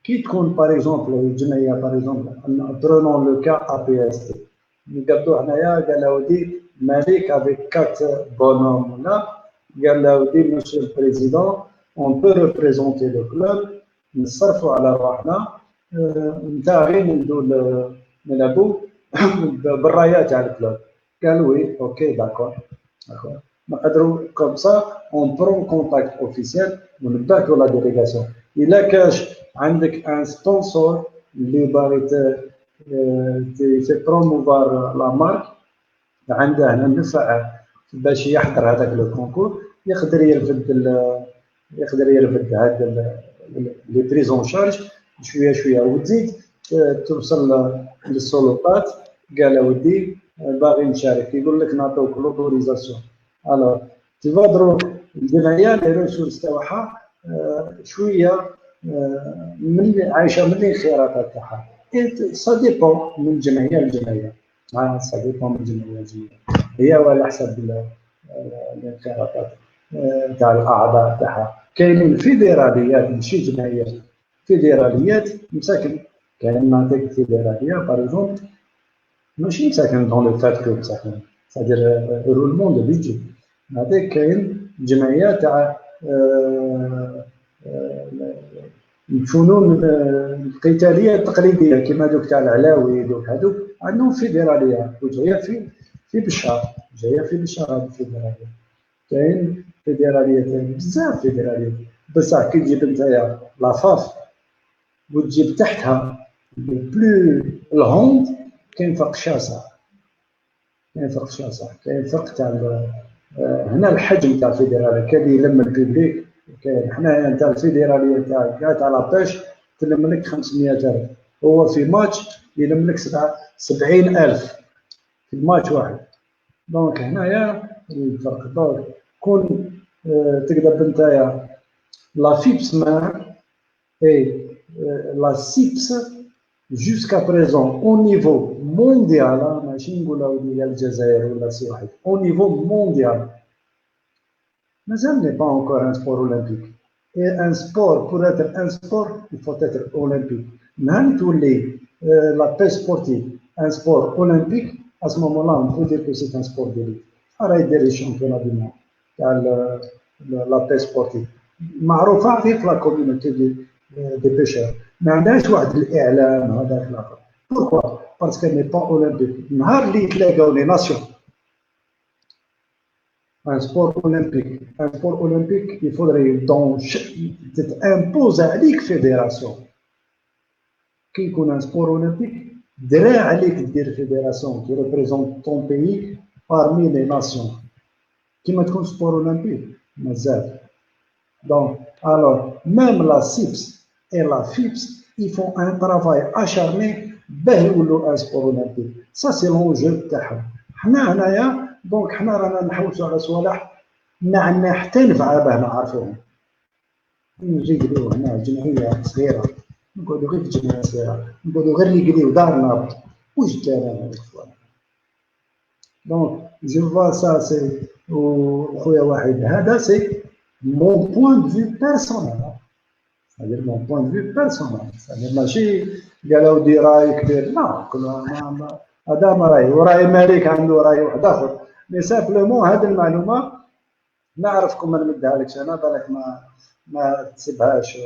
كي تكون باغ اكزومبل الجمعيه باغ اكزومبل برونون لو كا ا بي اس تي نقدروا هنايا قال ودي مالك افيك كات بونوم ولا قال ودي مسيو البريزيدون اون بو ريبريزونتي لو كلوب نصرفوا على رواحنا نتاع غير نلعبوا بالرايه تاع الكلوب. قال وي اوكي داكور نقدروا كوم سا اون برون كونتاكت اوفيسيال ونبعثوا لا ديليغاسيون. الا كاش عندك ان سبونسور اللي باغي تي بروموفار لا مارك عنده هنا نفع باش يحضر هذاك لو كونكور يقدر يرفد هاد لي بريزون شارج شويه شويه وتزيد توصل للسلطات قال ودي باغي نشارك يقول لك نعطوك لوتوريزاسيون. الوغ تيفا دروك الجمعيه لي ريسورس تاعها شويه من عايشه من الخيارات تاعها. سا ديبون من جمعيه لجمعيه. سا ديبون من جمعيه لجمعيه. هي على حسب الانخراطات تاع الاعضاء تاعها. كاينين فيدراليات ماشي جمعيات، فيدراليات مساكن. كاين نعطيك فيدراليه باغ ماشي مساكن دون لو فات كو مساكن سادير رولمون دو بيدجي. نعطيك كاين جمعيه تاع الفنون القتاليه التقليديه كيما دوك تاع العلاوي دوك هادوك عندهم فيدراليه وجايه في بشار، جايه في بشار هذه الفيدراليه. كاين فيدراليه بزاف فيدراليه بصح كي تجيب نتايا لافاف وتجيب تحتها بلو الهوند كاين فرق شاسع. كاين فرق شاسع، كاين فرق تاع هنا الحجم تاع الفيدراليه كان يلم البيبليك. كاين حنايا تاع الفيدراليه تاع كاع تاع لابيش تلم لك 500,000، هو في ماتش يلم لك 70,000 في الماتش واحد. دونك هنايا الفرق. دونك كون تقدر نتايا لا فيبس ما اي لا سيبس jusqu'à présent au niveau mondial ماشي نقولوا ديال الجزائر ولا شي واحد au niveau mondial مازال n'est pas encore un sport olympique. Et un sport pour être un sport il faut être olympique. نهار تولي la pêche sportive un sport olympique à ce moment-là on peut dire que c'est un sport d'élite. راهي يدير لي شامبيونات دو موند تاع لا بيش سبورتيف معروفه في لا كوميونيتي دي بيشور. ما عندهاش واحد الاعلام هذاك الاخر. بوركوا باسكو ني با اولمبيك. نهار اللي يتلاقاو لي ناسيون ان سبور اولمبيك ان سبور اولمبيك يفودري دون تتامبوز عليك فيدراسيون. كي يكون ان سبور اولمبيك دراع عليك دير فيدراسيون كي ريبريزونت طون بيي parmi les nations. كيما تكون سبور اولمبيك مازال. Donc, alors, même la CIPS et la FIPS, ils font un travail acharné باه يولوا ان سبور اولمبيك. Ça c'est l'enjeu تاعهم. حنا هنايا دونك حنا رانا نحوسوا على صوالح ما عندنا حتى نفعه باه نعرفوهم. نجيو هنا جمعيه صغيره نقولوا غير جمعيه صغيره نقولوا غير يقريو دارنا واش دار هذاك الصوالح. Donc, je vois ça, c'est mon point de vue personnel. C'est-à-dire mon point de vue personnel. C'est-à-dire ماشي قالوا دي راي كبير، لا هذا ما راي وراي مالك عنده راي واحد اخر. مي سامبلومون هذه المعلومه نعرفكم ما نمدها لكش انا بالك ما تسيبهاش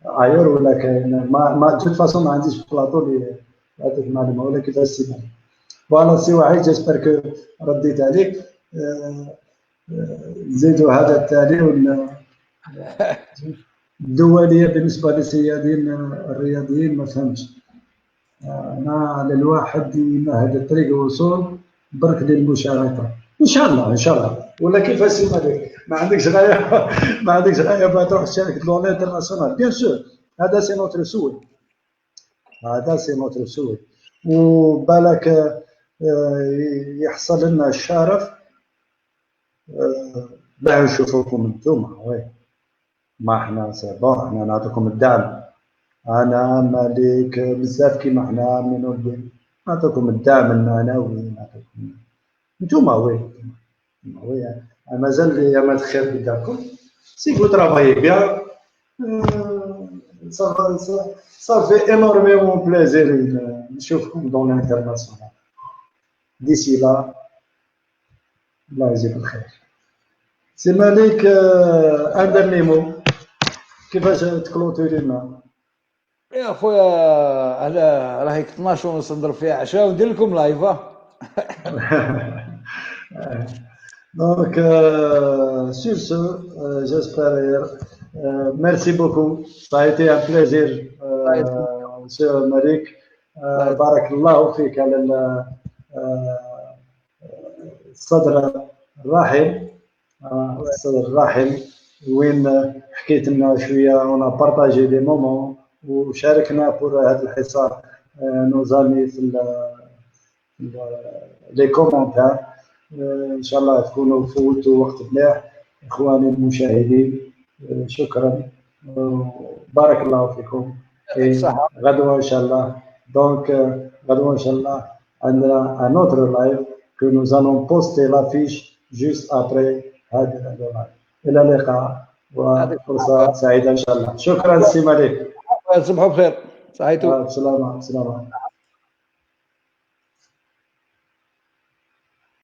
ايور ولا كاين ما دو فاسون ما عنديش بلاطو اللي هذيك المعلومه ولا كيفاش تسيبها. فوالا سي واحد جيسبر كو رديت عليك. زيدوا هذا التالي الدوليه بالنسبه للسيادين الرياضيين ما فهمتش. انا للواحد يمهد الطريق الوصول برك للمشاركه ان شاء الله ان شاء الله. ولا كيفاش سي مالك ما عندكش غايه ما عندكش غايه باه تروح تشارك دون الانترناسيونال بيان سور. هذا سي نوتر سوي، هذا سي نوتر سوي. وبالك يحصل لنا الشرف باه نشوفوكم انتوما. وي ما حنا سي بون حنا نعطيكم الدعم. انا مالك بزاف كيما حنا من الدين نعطيكم الدعم المعنوي نعطيكم انتوما. وي وي مازال لي ما الخير بداكم سي فو ترافايي بيان. ça fait énormément plaisir نشوفكم دون الانترناسيونال. ديسي لا الله يجزيك الخير. سي مالك ان ديرني مو كيفاش تكلوتوري لنا؟ يا خويا على راهي 12 ونص نضرب فيها عشاء وندير لكم لايفا. Donc, sur ce, j'espère. Merci beaucoup. Ça a été un plaisir, Monsieur Malik. بارك الله فيك على الصدر الراحل الأستاذ الراحل وين حكيت لنا شوية ونا بارطاجي دي مومون وشاركنا بور هذا الحصار نوزامي في لي كومونتير. ان شاء الله تكونوا فوتوا وقت مليح اخواني المشاهدين. شكرا بارك الله فيكم. غدوه ان شاء الله دونك غدوه ان شاء الله عندنا ان اوتر لايف que nous allons poster l'affiche juste après هذا اللايف. الى اللقاء وفرصه سعيده ان شاء الله. شكرا سي مالك. صبحوا بخير. سلامة.